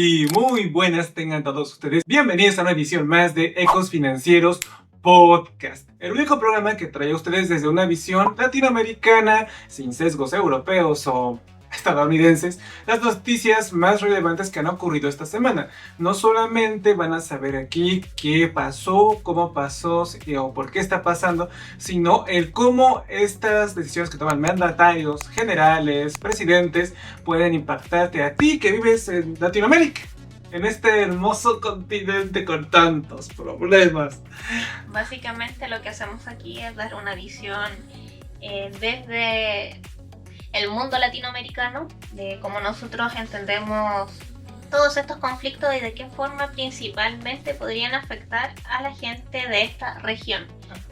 Y muy buenas tengan todos ustedes. Bienvenidos a una edición más de Ecos Financieros Podcast, el único programa que trae a ustedes desde una visión latinoamericana, sin sesgos europeos o estadounidenses, las noticias más relevantes que han ocurrido esta semana. No solamente van a saber aquí qué pasó, cómo pasó o por qué está pasando, sino el cómo estas decisiones que toman mandatarios, generales, presidentes, pueden impactarte a ti que vives en Latinoamérica, en este hermoso continente con tantos problemas. Básicamente lo que hacemos aquí es dar una visión desde el mundo latinoamericano, de cómo nosotros entendemos todos estos conflictos y de qué forma principalmente podrían afectar a la gente de esta región.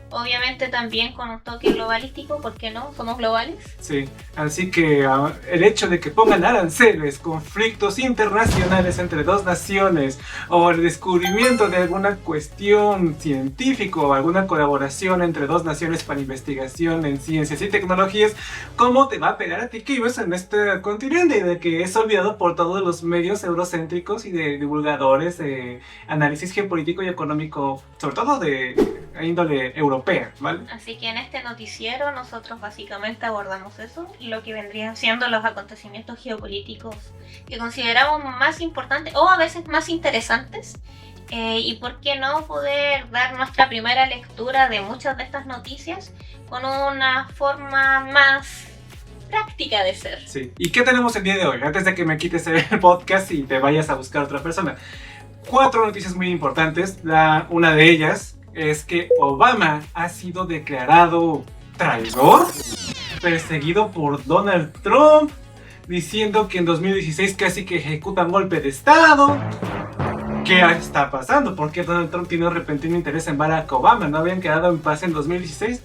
Obviamente también con un toque globalístico, ¿por qué no? Somos globales. Sí, así que el hecho de que pongan aranceles, conflictos internacionales entre dos naciones, o el descubrimiento de alguna cuestión científica o alguna colaboración entre dos naciones para investigación en ciencias y tecnologías, ¿cómo te va a pegar a ti que vives en este continente? De que es olvidado por todos los medios eurocéntricos y de divulgadores de análisis geopolítico y económico, sobre todo de índole europea, ¿vale? Así que en este noticiero nosotros básicamente abordamos eso, lo que vendrían siendo los acontecimientos geopolíticos que consideramos más importantes o a veces más interesantes, y por qué no poder dar nuestra primera lectura de muchas de estas noticias con una forma más práctica de ser. Sí. ¿Y qué tenemos el día de hoy? Antes de que me quites el podcast y te vayas a buscar a otra persona. 4 noticias muy importantes. Una de ellas es que Obama ha sido declarado traidor, perseguido por Donald Trump, diciendo que en 2016 casi que ejecuta un golpe de estado. ¿Qué está pasando? ¿Por qué Donald Trump tiene un repentino interés en Barack Obama? ¿No habían quedado en paz en 2016?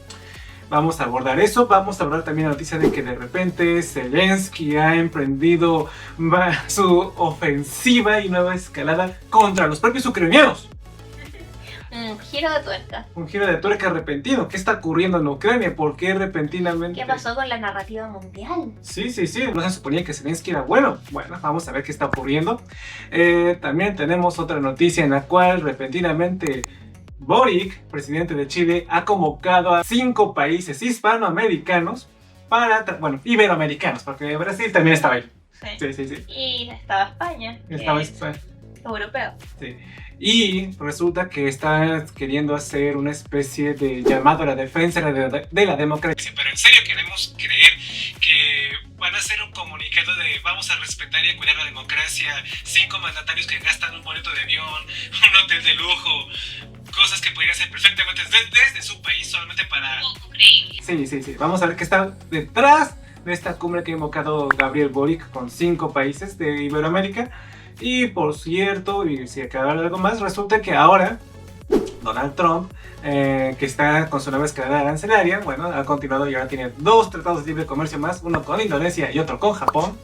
Vamos a abordar eso. Vamos a hablar también la noticia de que de repente Zelensky ha emprendido su ofensiva y nueva escalada contra los propios ucranianos. Un giro de tuerca. Un giro de tuerca repentino. ¿Qué está ocurriendo en Ucrania? ¿Por qué repentinamente? ¿Qué pasó con la narrativa mundial? Sí. No se suponía que Zelensky era bueno. Bueno, vamos a ver qué está ocurriendo. También tenemos otra noticia en la cual repentinamente Boric, presidente de Chile, ha convocado a 5 países hispanoamericanos iberoamericanos, porque Brasil también estaba ahí. Sí. Y estaba España. España. Europeo. Sí. Y resulta que está queriendo hacer una especie de llamado a la defensa de la democracia. Pero en serio queremos creer que van a hacer un comunicado de vamos a respetar y cuidar la democracia, 5 mandatarios que gastan un boleto de avión, un hotel de lujo, cosas que podrían ser perfectamente desde su país solamente para... Sí. Vamos a ver qué está detrás de esta cumbre que ha invocado Gabriel Boric con 5 países de Iberoamérica. Y por cierto, y si acaba algo más, resulta que ahora Donald Trump, que está con su nueva escalada arancelaria, bueno, ha continuado y ahora tiene 2 tratados de libre comercio más, uno con Indonesia y otro con Japón.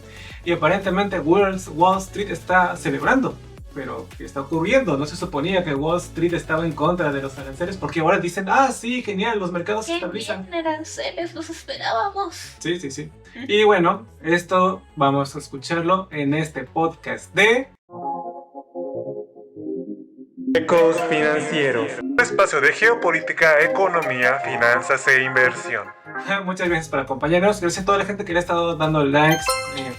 Y aparentemente Wall Street está celebrando. Pero, ¿qué está ocurriendo? No se suponía que Wall Street estaba en contra de los aranceles, porque ahora dicen, sí, genial, los mercados se estabilizan. ¡Qué bien, aranceles! ¡Los esperábamos! Sí. Y bueno, esto vamos a escucharlo en este podcast de... Ecos Financieros. Un espacio de geopolítica, economía, finanzas e inversión. Muchas gracias por acompañarnos. Gracias a toda la gente que le ha estado dando likes,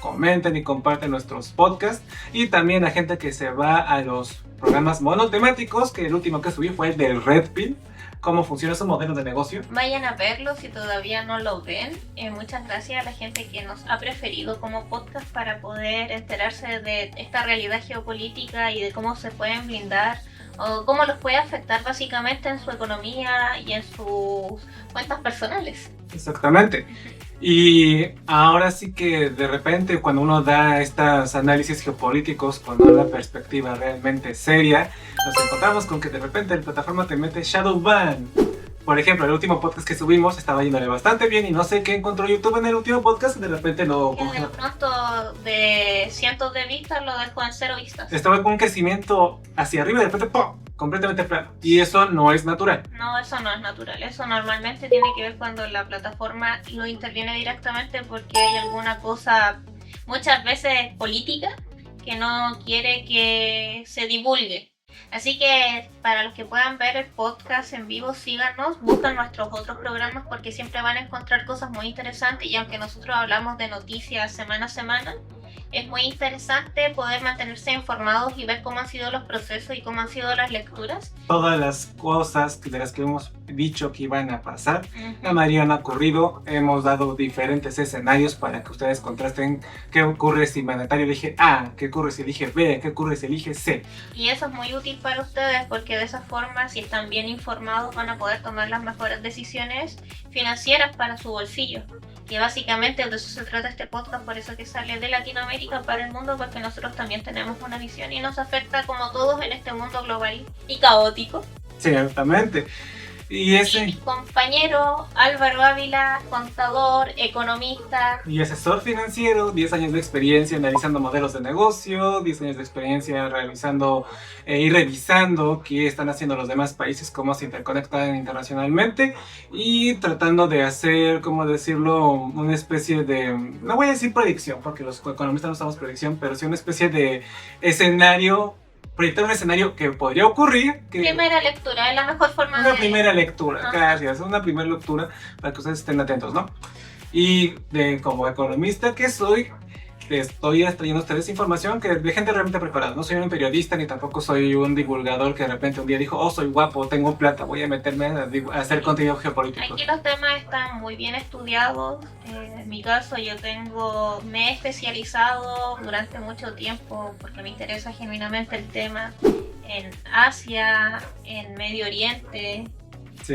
comenten y comparten nuestros podcasts. Y también a gente que se va a los programas monotemáticos, que el último que subí fue el del Red Pill. Cómo funciona su modelo de negocio. Vayan a verlo si todavía no lo ven. Muchas gracias a la gente que nos ha preferido como podcast para poder enterarse de esta realidad geopolítica y de cómo se pueden blindar o cómo los puede afectar básicamente en su economía y en sus cuentas personales. Exactamente. Y ahora sí que de repente cuando uno da estos análisis geopolíticos con una perspectiva realmente seria, nos encontramos con que de repente la plataforma te mete shadow ban. Por ejemplo, el último podcast que subimos estaba yéndole bastante bien y no sé qué encontró YouTube en el último podcast, de repente lo... Que de pronto de cientos de vistas lo dejó en 0 vistas. Estaba con un crecimiento hacia arriba y de repente ¡pum!, completamente plano. Y eso no es natural. No, eso no es natural. Eso normalmente tiene que ver cuando la plataforma lo interviene directamente porque hay alguna cosa, muchas veces política, que no quiere que se divulgue. Así que para los que puedan ver el podcast en vivo, síganos, buscan nuestros otros programas porque siempre van a encontrar cosas muy interesantes y aunque nosotros hablamos de noticias semana a semana, es muy interesante poder mantenerse informados y ver cómo han sido los procesos y cómo han sido las lecturas. Todas las cosas de las que hemos dicho que iban a pasar, la mayoría han ocurrido. Hemos dado diferentes escenarios para que ustedes contrasten qué ocurre si mandatario elige A, qué ocurre si elige B, qué ocurre si elige C. Y eso es muy útil para ustedes porque de esa forma, si están bien informados, van a poder tomar las mejores decisiones financieras para su bolsillo. Que básicamente de eso se trata este podcast, por eso que sale de Latinoamérica para el mundo, porque nosotros también tenemos una visión y nos afecta como todos en este mundo global y caótico. Ciertamente. Y ese... mi compañero Álvaro Ávila, contador, economista. Y asesor financiero, 10 años de experiencia analizando modelos de negocio, 10 años de experiencia realizando y revisando qué están haciendo los demás países, cómo se interconectan internacionalmente y tratando de hacer, ¿cómo decirlo?, una especie de, no voy a decir predicción, porque los economistas no usamos predicción, pero sí una especie de escenario, proyectar un escenario que podría ocurrir. Que primera lectura, es la mejor forma una primera lectura, gracias, una primera lectura para que ustedes estén atentos, ¿no? Y como economista que soy, estoy trayendo a ustedes información que de gente realmente preparada. No soy un periodista ni tampoco soy un divulgador que de repente un día dijo, oh, soy guapo, tengo plata, voy a meterme a hacer contenido geopolítico. Aquí los temas están muy bien estudiados. En mi caso me he especializado durante mucho tiempo porque me interesa genuinamente el tema en Asia, en Medio Oriente. Sí.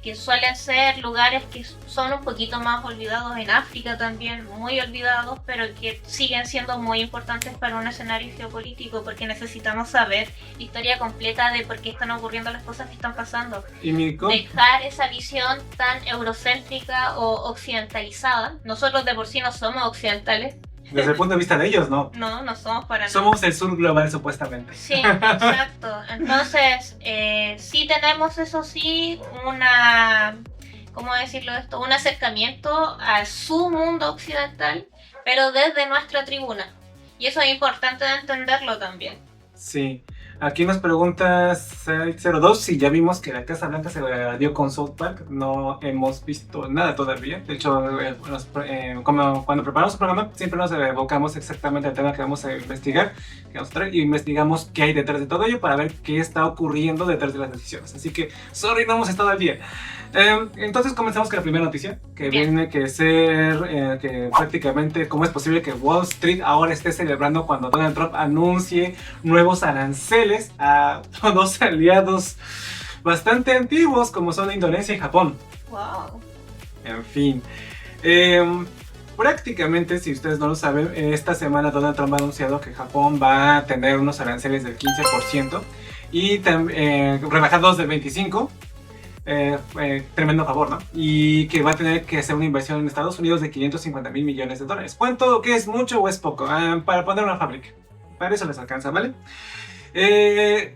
Que suelen ser lugares que son un poquito más olvidados, en África también, muy olvidados, pero que siguen siendo muy importantes para un escenario geopolítico porque necesitamos saber la historia completa de por qué están ocurriendo las cosas que están pasando. Y dejar esa visión tan eurocéntrica o occidentalizada. Nosotros de por sí no somos occidentales. Desde el punto de vista de ellos, no. No somos para nada. Somos el sur global, supuestamente. Sí, exacto. Entonces, sí tenemos, eso sí, ¿cómo decirlo esto? Un acercamiento a su mundo occidental, pero desde nuestra tribuna. Y eso es importante de entenderlo también. Sí. Aquí nos pregunta 602 si ya vimos que la Casa Blanca se dio con South Park. No hemos visto nada todavía. De hecho, como cuando preparamos el programa, siempre nos evocamos exactamente al tema que vamos a investigar, y investigamos qué hay detrás de todo ello para ver qué está ocurriendo detrás de las decisiones. Así que, sorry, no hemos estado al día. Entonces comenzamos con la primera noticia, que viene que ser que prácticamente cómo es posible que Wall Street ahora esté celebrando cuando Donald Trump anuncie nuevos aranceles a dos aliados bastante antiguos como son Indonesia y Japón. Wow. En fin, prácticamente, si ustedes no lo saben, esta semana Donald Trump ha anunciado que Japón va a tener unos aranceles del 15% y rebajados del 25%. Tremendo favor, ¿no? Y que va a tener que hacer una inversión en Estados Unidos de $550 mil millones. ¿Cuánto? ¿Qué es mucho o es poco? Para poner una fábrica. Para eso les alcanza, ¿vale?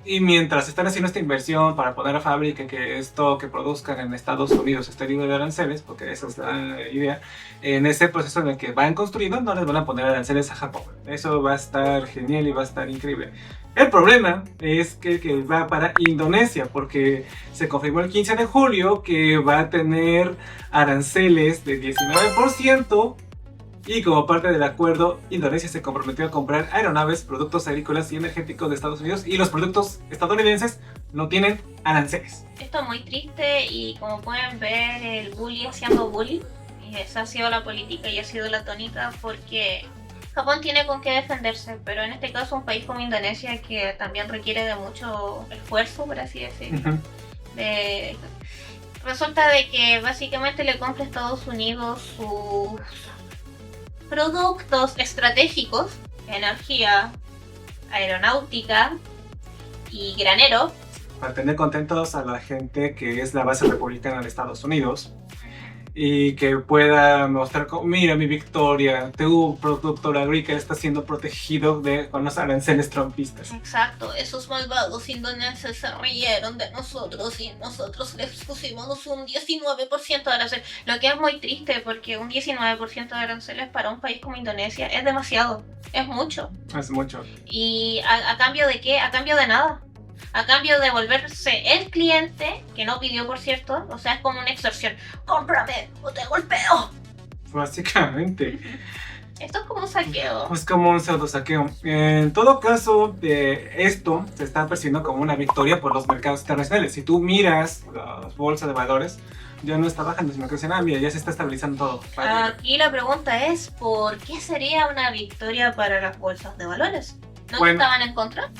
Y mientras están haciendo esta inversión para poner la fábrica, que esto que produzcan en Estados Unidos esté libre de aranceles, porque esa es la idea, en ese proceso en el que van construyendo no les van a poner aranceles a Japón. Eso va a estar genial y va a estar increíble. El problema es que va para Indonesia, porque se confirmó el 15 de julio que va a tener aranceles de 19%. Y como parte del acuerdo, Indonesia se comprometió a comprar aeronaves, productos agrícolas y energéticos de Estados Unidos, y los productos estadounidenses no tienen aranceles. Esto es muy triste y como pueden ver, el bully haciendo bully, y esa ha sido la política y ha sido la tónica, porque Japón tiene con qué defenderse, pero en este caso un país como Indonesia, que también requiere de mucho esfuerzo, por así decirlo, resulta de que básicamente le compra a Estados Unidos sus productos estratégicos, energía, aeronáutica y granero. Para tener contentos a la gente que es la base republicana de Estados Unidos. y que pueda mostrar como, mira mi victoria, tu productor agrícola está siendo protegido con los aranceles trumpistas. Exacto, esos malvados indoneses se rieron de nosotros y nosotros les pusimos un 19% de aranceles, lo que es muy triste porque un 19% de aranceles para un país como Indonesia es demasiado, es mucho. Es mucho. ¿Y a cambio de qué? A cambio de nada. A cambio de volverse el cliente, que no pidió por cierto, o sea, es como una extorsión. ¡Cómprame o te golpeo! Básicamente. Esto es como un saqueo. Es como un pseudo saqueo. En todo caso, esto se está percibiendo como una victoria por los mercados internacionales. Si tú miras las bolsas de valores, ya no está bajando, sino que dicen, mira, ya se está estabilizando todo. Aquí la pregunta es, ¿por qué sería una victoria para las bolsas de valores? ¿No estaban en contra?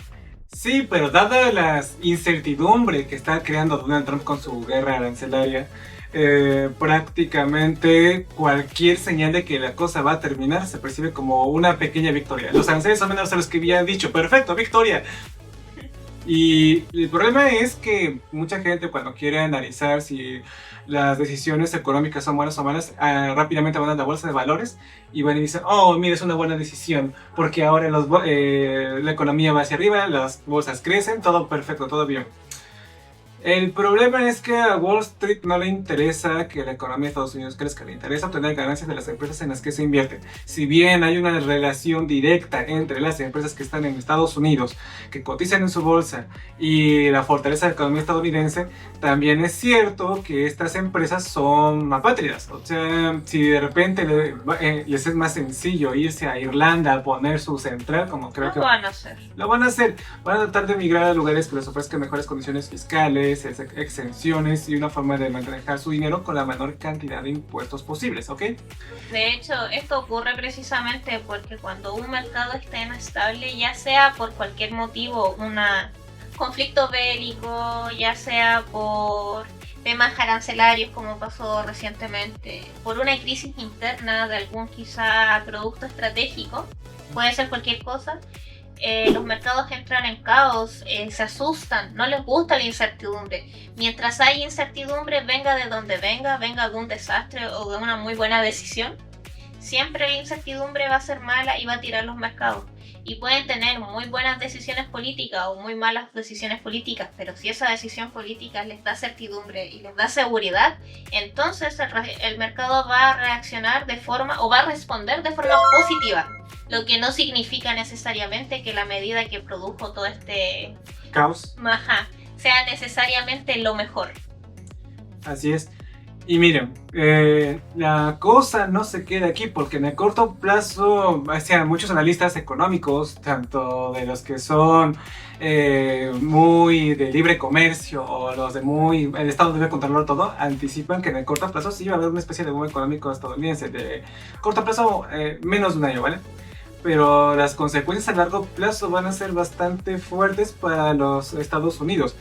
Sí, pero dada la incertidumbre que está creando Donald Trump con su guerra arancelaria, prácticamente cualquier señal de que la cosa va a terminar se percibe como una pequeña victoria. Los aranceles son menos a los que habían dicho, perfecto, victoria. Y el problema es que mucha gente cuando quiere analizar si las decisiones económicas son buenas o malas, rápidamente van a la bolsa de valores y van y dicen, oh, mira, es una buena decisión, porque ahora la economía va hacia arriba, las bolsas crecen, todo perfecto, todo bien. El problema es que a Wall Street no le interesa que la economía de Estados Unidos crezca, le interesa obtener ganancias de las empresas en las que se invierte. Si bien hay una relación directa entre las empresas que están en Estados Unidos, que cotizan en su bolsa, y la fortaleza de la economía estadounidense, también es cierto que estas empresas son apátridas. O sea, si de repente les es más sencillo irse a Irlanda a poner su central, como creo que lo van a hacer. Lo van a hacer. Van a tratar de migrar a lugares que les ofrezcan mejores condiciones fiscales, exenciones y una forma de manejar su dinero con la menor cantidad de impuestos posibles, ¿ok? De hecho, esto ocurre precisamente porque cuando un mercado está inestable, ya sea por cualquier motivo, un conflicto bélico, ya sea por temas arancelarios como pasó recientemente, por una crisis interna de algún quizá producto estratégico, puede ser cualquier cosa. Los mercados entran en caos, se asustan, no les gusta la incertidumbre. Mientras hay incertidumbre, venga de donde venga de un desastre o de una muy buena decisión, siempre la incertidumbre va a ser mala y va a tirar los mercados. Y pueden tener muy buenas decisiones políticas o muy malas decisiones políticas, pero si esa decisión política les da certidumbre y les da seguridad, entonces el mercado va a reaccionar va a responder de forma positiva. Lo que no significa necesariamente que la medida que produjo todo este caos sea necesariamente lo mejor. Así es. Y miren, la cosa no se queda aquí porque en el corto plazo, muchos analistas económicos, tanto de los que son muy de libre comercio o los de el Estado debe controlar todo, anticipan que en el corto plazo sí va a haber una especie de boom económico estadounidense. De corto plazo, menos de un año, ¿vale? Pero las consecuencias a largo plazo van a ser bastante fuertes para los Estados Unidos.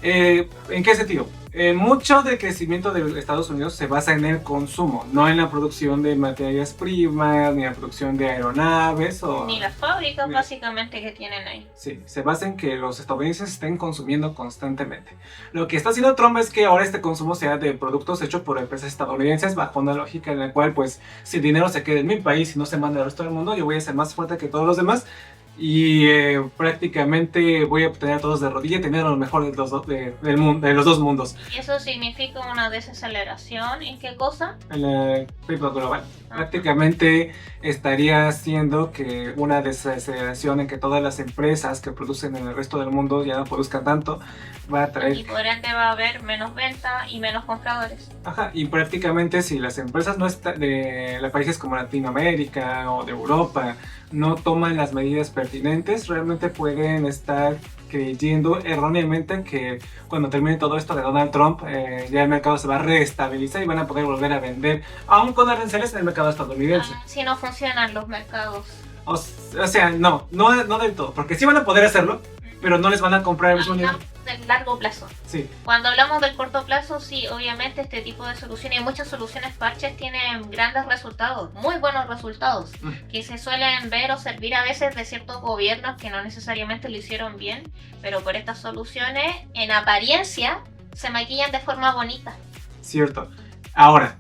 ¿En qué sentido? Mucho del crecimiento de Estados Unidos se basa en el consumo, no en la producción de materias primas, ni la producción de aeronaves ni las fábricas básicamente que tienen ahí. Sí, se basa en que los estadounidenses estén consumiendo constantemente. Lo que está haciendo Trump es que ahora este consumo sea de productos hechos por empresas estadounidenses bajo una lógica en la cual, pues, si el dinero se queda en mi país y no se manda al resto del mundo, yo voy a ser más fuerte que todos los demás y prácticamente voy a obtener a todos de rodilla y tener lo mejor de los dos mundos. ¿Y eso significa una desaceleración? ¿En qué cosa? En el PIB global. Prácticamente estaría haciendo que una desaceleración en que todas las empresas que producen en el resto del mundo ya no produzcan tanto, va a traer... Y por ende va a haber menos venta y menos compradores. Y prácticamente si las empresas de países como Latinoamérica o de Europa no toman las medidas pertinentes, realmente pueden estar creyendo erróneamente que cuando termine todo esto de Donald Trump, ya el mercado se va a reestabilizar y van a poder volver a vender, aún con aranceles, en el mercado estadounidense. Si no funcionan los mercados. O sea, no del todo, porque sí van a poder hacerlo, pero no les van a comprar el mismo nivel. Del largo plazo. Sí. Cuando hablamos del corto plazo, sí, obviamente este tipo de soluciones y muchas soluciones parches tienen grandes resultados, muy buenos resultados, que se suelen ver o servir a veces de ciertos gobiernos que no necesariamente lo hicieron bien, pero por estas soluciones, en apariencia, se maquillan de forma bonita. Cierto. Ahora,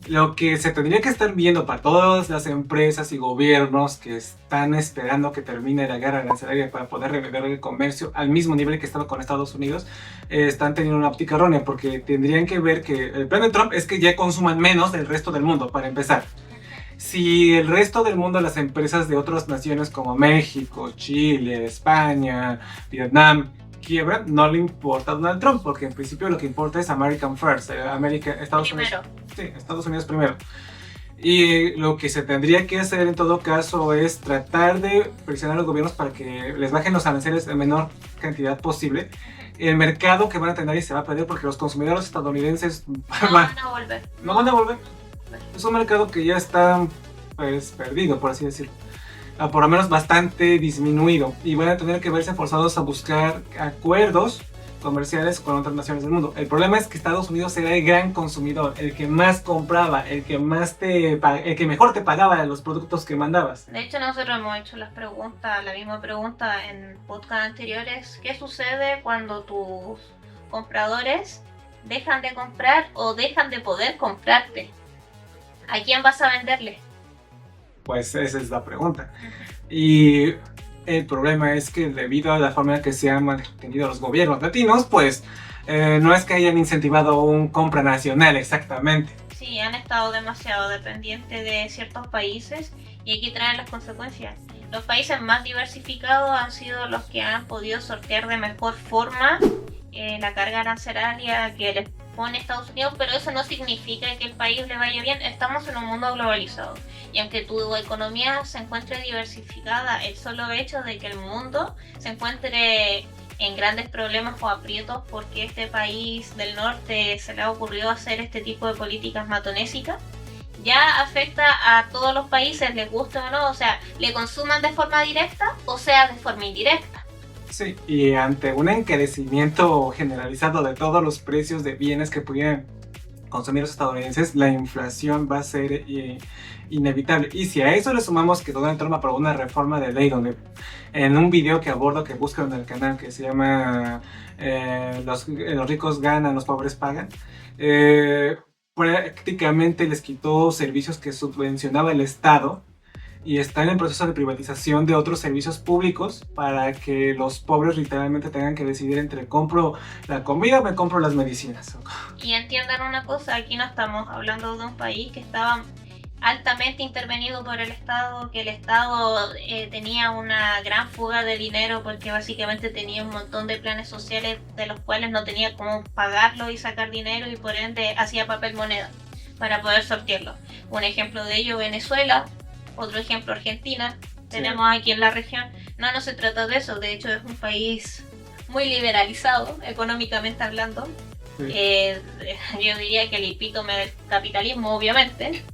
Lo que se tendría que estar viendo para todas las empresas y gobiernos que están esperando que termine la guerra arancelaria para poder revivir el comercio al mismo nivel que estaba con Estados Unidos, están teniendo una óptica errónea, porque tendrían que ver que el plan de Trump es que ya consuman menos del resto del mundo, para empezar. Si el resto del mundo, las empresas de otras naciones como México, Chile, España, Vietnam, quiebran, no le importa a Donald Trump, porque en principio lo que importa es American First, Estados Unidos. Sí, Estados Unidos primero. Y lo que se tendría que hacer en todo caso es tratar de presionar a los gobiernos para que les bajen los aranceles en menor cantidad posible. El mercado que van a tener y se va a perder porque los consumidores estadounidenses no van a volver. No van a volver. Es un mercado que ya está pues perdido, por así decirlo. Por lo menos bastante disminuido. Y van a tener que verse forzados a buscar acuerdos comerciales con otras naciones del mundo. El problema es que Estados Unidos era el gran consumidor, el que más compraba, el que mejor te pagaba los productos que mandabas. De hecho, nosotros hemos hecho la misma pregunta en podcast anteriores. ¿Qué sucede cuando tus compradores dejan de comprar o dejan de poder comprarte? ¿A quién vas a venderle? Pues esa es la pregunta. Y el problema es que debido a la forma en que se han mantenido los gobiernos latinos, pues no es que hayan incentivado un compra nacional exactamente. Sí, han estado demasiado dependientes de ciertos países y aquí traen las consecuencias. Los países más diversificados han sido los que han podido sortear de mejor forma la carga arancelaria que les pone Estados Unidos, pero eso no significa que el país le vaya bien. Estamos en un mundo globalizado y aunque tu economía se encuentre diversificada, el solo hecho de que el mundo se encuentre en grandes problemas o aprietos porque este país del norte se le ha ocurrido hacer este tipo de políticas matonésicas, ya afecta a todos los países, les guste o no, o sea, le consuman de forma directa o sea de forma indirecta. Sí, y ante un encarecimiento generalizado de todos los precios de bienes que pudieran consumir los estadounidenses, la inflación va a ser inevitable. Y si a eso le sumamos que Donald Trump aprobó una reforma de ley donde en un video que abordo, que buscan en el canal, que se llama los ricos ganan, los pobres pagan, prácticamente les quitó servicios que subvencionaba el Estado y está en el proceso de privatización de otros servicios públicos para que los pobres literalmente tengan que decidir entre compro la comida o me compro las medicinas. Y entiendan una cosa, aquí no estamos hablando de un país que estaba altamente intervenido por el Estado, que el Estado tenía una gran fuga de dinero porque básicamente tenía un montón de planes sociales de los cuales no tenía cómo pagarlo y sacar dinero y por ende hacía papel moneda para poder sortearlo. Un ejemplo de ello, Venezuela. Otro ejemplo, Argentina, tenemos aquí en la región. No se trata de eso, de hecho es un país muy liberalizado, económicamente hablando. Sí. Yo diría que el epítome del capitalismo, obviamente.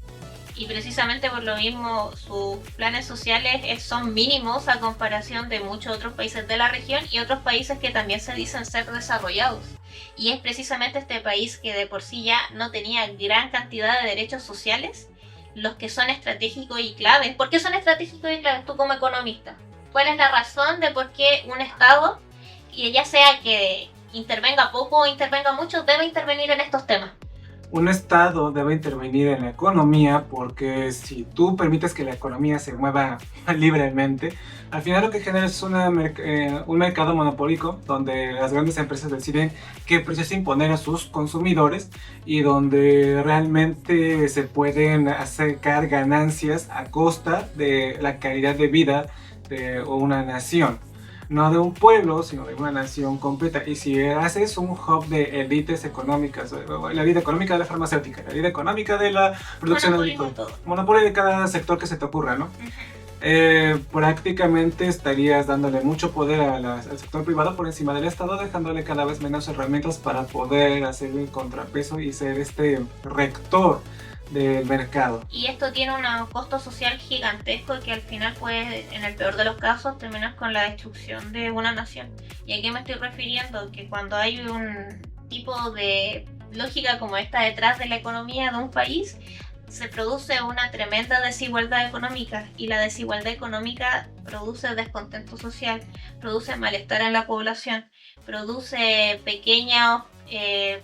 Y precisamente por lo mismo sus planes sociales son mínimos a comparación de muchos otros países de la región y otros países que también se dicen ser desarrollados. Y es precisamente este país que de por sí ya no tenía gran cantidad de derechos sociales los que son estratégicos y claves. ¿Por qué son estratégicos y claves tú como economista? ¿Cuál es la razón de por qué un Estado, y ya sea que intervenga poco o intervenga mucho, debe intervenir en estos temas? Un Estado debe intervenir en la economía porque si tú permites que la economía se mueva libremente, al final lo que genera es un mercado monopólico donde las grandes empresas deciden qué precios imponer a sus consumidores y donde realmente se pueden sacar ganancias a costa de la calidad de vida de una nación. No de un pueblo, sino de una nación completa. Y si haces un hub de élites económicas, la élite económica de la farmacéutica, la élite económica de la producción agrícola, monopolio de cada sector que se te ocurra, ¿no? Prácticamente estarías dándole mucho poder al sector privado por encima del Estado, dejándole cada vez menos herramientas para poder hacer el contrapeso y ser este rector del mercado. Y esto tiene un costo social gigantesco que al final puede, en el peor de los casos, terminar con la destrucción de una nación. ¿Y a qué me estoy refiriendo? Que cuando hay un tipo de lógica como esta detrás de la economía de un país, se produce una tremenda desigualdad económica y la desigualdad económica produce descontento social, produce malestar en la población, produce pequeños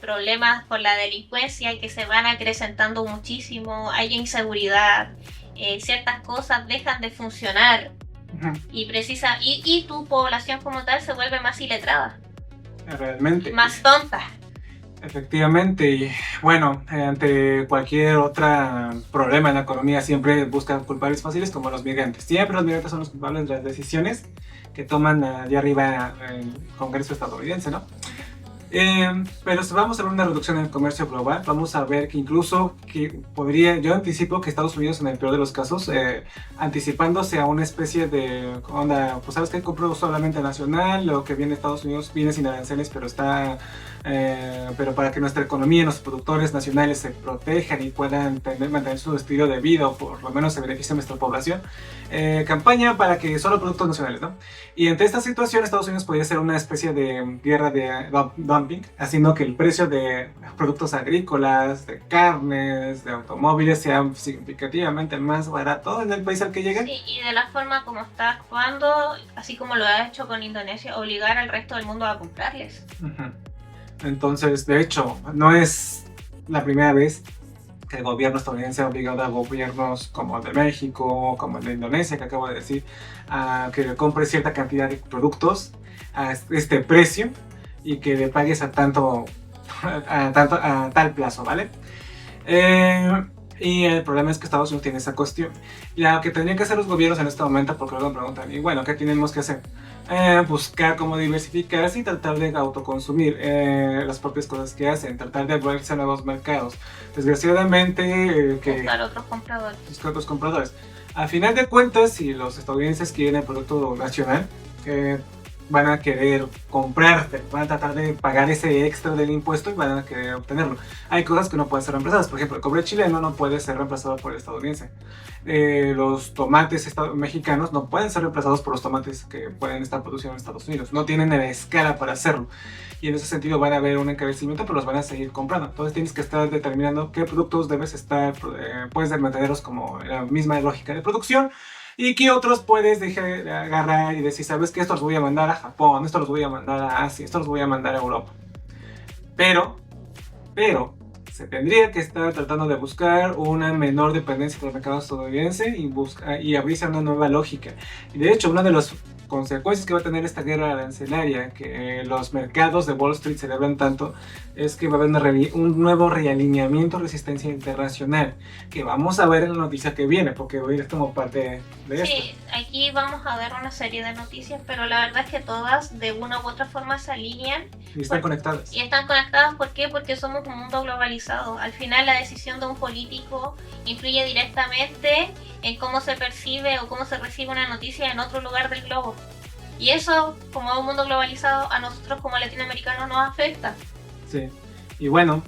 problemas con la delincuencia que se van acrecentando muchísimo, hay inseguridad, ciertas cosas dejan de funcionar y tu población como tal se vuelve más iletrada, Realmente. más tonta. Efectivamente, y bueno, ante cualquier otro problema en la economía siempre buscan culpables fáciles como los migrantes. Siempre los migrantes son los culpables de las decisiones que toman allá arriba el Congreso estadounidense, ¿no? Pero si vamos a ver una reducción en el comercio global, vamos a ver que incluso yo anticipo que Estados Unidos en el peor de los casos, anticipándose a una especie de onda, pues sabes que compro solamente nacional, lo que viene de Estados Unidos viene sin aranceles, pero para que nuestra economía, nuestros productores nacionales se protejan y puedan mantener su estilo de vida o por lo menos se beneficie a nuestra población, campaña para que solo productos nacionales, ¿no? Y ante esta situación Estados Unidos podría ser una especie de guerra de dumping, haciendo que el precio de productos agrícolas, de carnes, de automóviles sea significativamente más barato en el país al que lleguen. Sí, y de la forma como está actuando, así como lo ha hecho con Indonesia, obligar al resto del mundo a comprarles. Entonces, de hecho, no es la primera vez que el gobierno estadounidense ha obligado a gobiernos como el de México, como el de Indonesia, que acabo de decir, a que compre cierta cantidad de productos a este precio y que le pagues a tal plazo, ¿vale? Y el problema es que Estados Unidos tiene esa cuestión. Lo que tendrían que hacer los gobiernos en este momento, porque luego me preguntan, y bueno, ¿qué tenemos que hacer? Buscar cómo diversificarse y tratar de autoconsumir las propias cosas que hacen, tratar de abrirse a nuevos mercados. Desgraciadamente, Buscar otros compradores. Buscar otros compradores. A final de cuentas, si los estadounidenses quieren el producto nacional, van a querer comprarte, van a tratar de pagar ese extra del impuesto y van a querer obtenerlo. Hay cosas que no pueden ser reemplazadas, por ejemplo, el cobre chileno no puede ser reemplazado por el estadounidense. Los tomates mexicanos no pueden ser reemplazados por los tomates que pueden estar producidos en Estados Unidos, no tienen la escala para hacerlo. Y en ese sentido van a haber un encarecimiento, pero los van a seguir comprando. Entonces tienes que estar determinando qué productos debes estar, puedes mantenerlos como la misma lógica de producción. Y que otros puedes agarrar y decir, sabes que estos los voy a mandar a Japón, estos los voy a mandar a Asia, estos los voy a mandar a Europa. Pero, se tendría que estar tratando de buscar una menor dependencia del mercado estadounidense y abrirse a una nueva lógica. Y de hecho, una de las consecuencias que va a tener esta guerra arancelaria, que los mercados de Wall Street celebran tanto, es que va a haber un nuevo realineamiento de resistencia internacional, que vamos a ver en la noticia que viene, porque hoy es como parte de esto. Sí, aquí vamos a ver una serie de noticias, pero la verdad es que todas de una u otra forma se alinean. Y están conectadas. Y están conectadas, ¿por qué? Porque somos un mundo globalizado. Al final la decisión de un político influye directamente en cómo se percibe o cómo se recibe una noticia en otro lugar del globo. Y eso, como un mundo globalizado, a nosotros como latinoamericanos nos afecta. Sí, y bueno,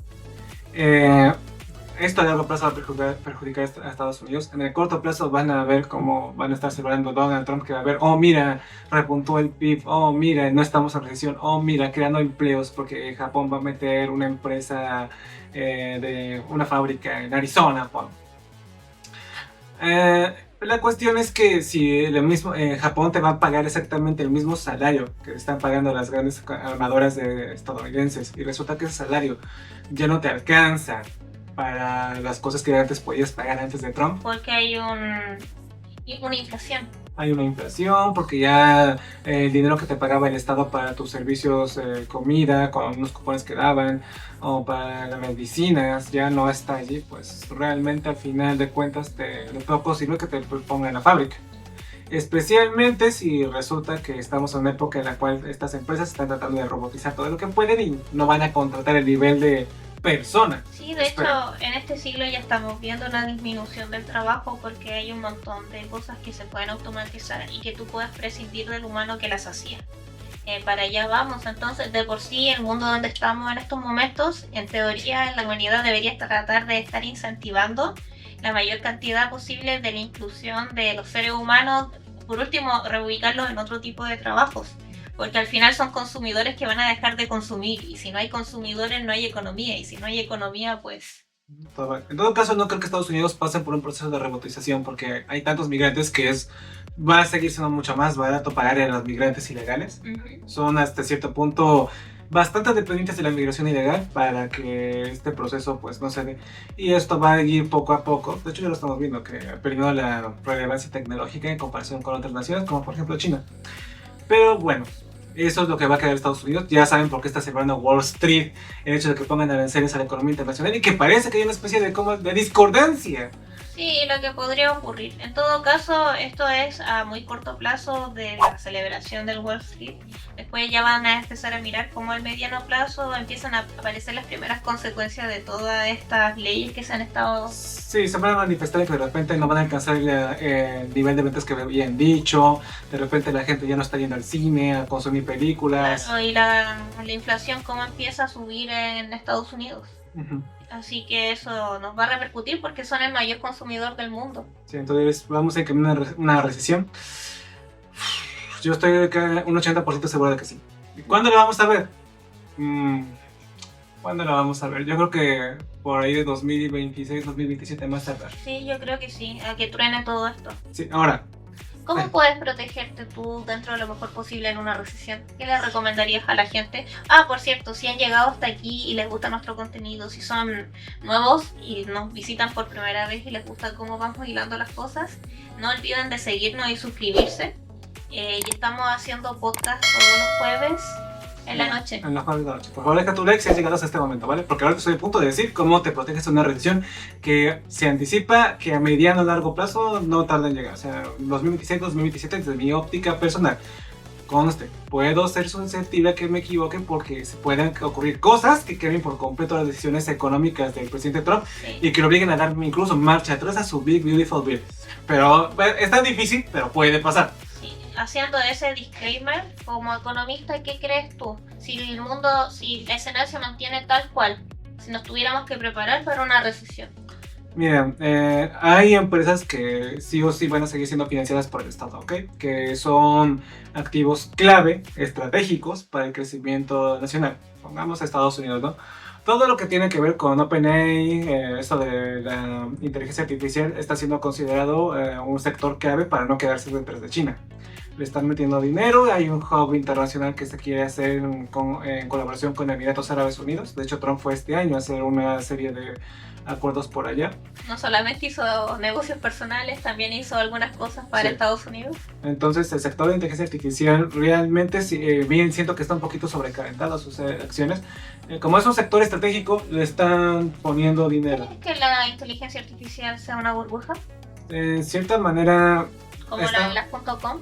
esto a largo plazo va a perjudicar a Estados Unidos. En el corto plazo van a ver cómo van a estar celebrando Donald Trump, que va a ver, oh mira, repuntó el PIB, oh mira, no estamos en recesión, oh mira, creando empleos porque Japón va a meter una empresa de una fábrica en Arizona. La cuestión es que si Japón te va a pagar exactamente el mismo salario que están pagando las grandes armadoras estadounidenses y resulta que ese salario ya no te alcanza para las cosas que antes podías pagar antes de Trump. Porque hay una inflación. Hay una inflación porque ya el dinero que te pagaba el Estado para tus servicios, comida, con unos cupones que daban, o para las medicinas, ya no está allí, pues realmente al final de cuentas lo poco sirve que te pongan en la fábrica. Especialmente si resulta que estamos en una época en la cual estas empresas están tratando de robotizar todo lo que pueden y no van a contratar el nivel de persona. Sí, de hecho, en este siglo ya estamos viendo una disminución del trabajo porque hay un montón de cosas que se pueden automatizar y que tú puedes prescindir del humano que las hacía. Para allá vamos, entonces de por sí el mundo donde estamos en estos momentos, en teoría la humanidad debería tratar de estar incentivando la mayor cantidad posible de la inclusión de los seres humanos, por último reubicarlos en otro tipo de trabajos. Porque al final son consumidores que van a dejar de consumir y si no hay consumidores no hay economía y si no hay economía pues... En todo caso no creo que Estados Unidos pase por un proceso de robotización porque hay tantos migrantes que va a seguir siendo mucho más barato pagar a los migrantes ilegales. Son hasta cierto punto bastante dependientes de la migración ilegal para que este proceso pues no se dé. Y esto va a ir poco a poco. De hecho ya lo estamos viendo, que ha perdido la relevancia tecnológica en comparación con otras naciones, como por ejemplo China. Pero bueno, eso es lo que va a quedar Estados Unidos. Ya saben por qué está celebrando Wall Street el hecho de que pongan aranceles a la economía internacional y que parece que hay una especie de discordancia. Sí, lo que podría ocurrir. En todo caso, esto es a muy corto plazo de la celebración del Wall Street. Después ya van a empezar a mirar cómo al mediano plazo empiezan a aparecer las primeras consecuencias de todas estas leyes que se han estado... Sí, se van a manifestar que de repente no van a alcanzar el nivel de ventas que habían dicho. De repente la gente ya no está yendo al cine a consumir películas. Claro, y la inflación cómo empieza a subir en Estados Unidos. Uh-huh. Así que eso nos va a repercutir porque son el mayor consumidor del mundo. Sí, entonces vamos a ir en una recesión. Yo estoy un 80% seguro de que sí. ¿Y cuándo la vamos a ver? ¿Cuándo la vamos a ver? Yo creo que por ahí de 2026, 2027 más tardar. Sí, yo creo que sí, a que truene todo esto. Sí, ahora. ¿Cómo puedes protegerte tú dentro de lo mejor posible en una recesión? ¿Qué le recomendarías a la gente? Ah, por cierto, si han llegado hasta aquí y les gusta nuestro contenido, si son nuevos y nos visitan por primera vez y les gusta cómo vamos hilando las cosas, no olviden de seguirnos y suscribirse. Y estamos haciendo podcast todos los jueves en la noche. En los jueves de la noche. Por favor, deja tu like si has llegado hasta este momento, ¿vale? Porque ahora estoy a punto de decir cómo te proteges de una recesión que se anticipa que a mediano o largo plazo no tarda en llegar. O sea, 2026, 2027 desde mi óptica personal. Conste, puedo ser susceptible a que me equivoque porque se pueden ocurrir cosas que cambien por completo las decisiones económicas del presidente Trump, sí, y que lo obliguen a dar incluso marcha atrás a su Big Beautiful Bill. Pero es tan difícil, pero puede pasar. Haciendo ese disclaimer, como economista, ¿qué crees tú? Si el mundo, si el escenario se mantiene tal cual, si nos tuviéramos que preparar para una recesión. Mira, hay empresas que sí o sí van a seguir siendo financiadas por el Estado, ¿ok? Que son activos clave, estratégicos para el crecimiento nacional. Pongamos a Estados Unidos, ¿no? Todo lo que tiene que ver con OpenAI, esto de la inteligencia artificial, está siendo considerado un sector clave para no quedarse detrás de China. Le están metiendo dinero, hay un hub internacional que se quiere hacer en colaboración con Emiratos Árabes Unidos. De hecho, Trump fue este año a hacer una serie de acuerdos por allá. No solamente hizo negocios personales, también hizo algunas cosas para Estados Unidos. Entonces, el sector de inteligencia artificial realmente, bien siento que está un poquito sobrecalentado sus acciones. Como es un sector estratégico, le están poniendo dinero. ¿Crees que la inteligencia artificial sea una burbuja? En cierta manera... Como las .com.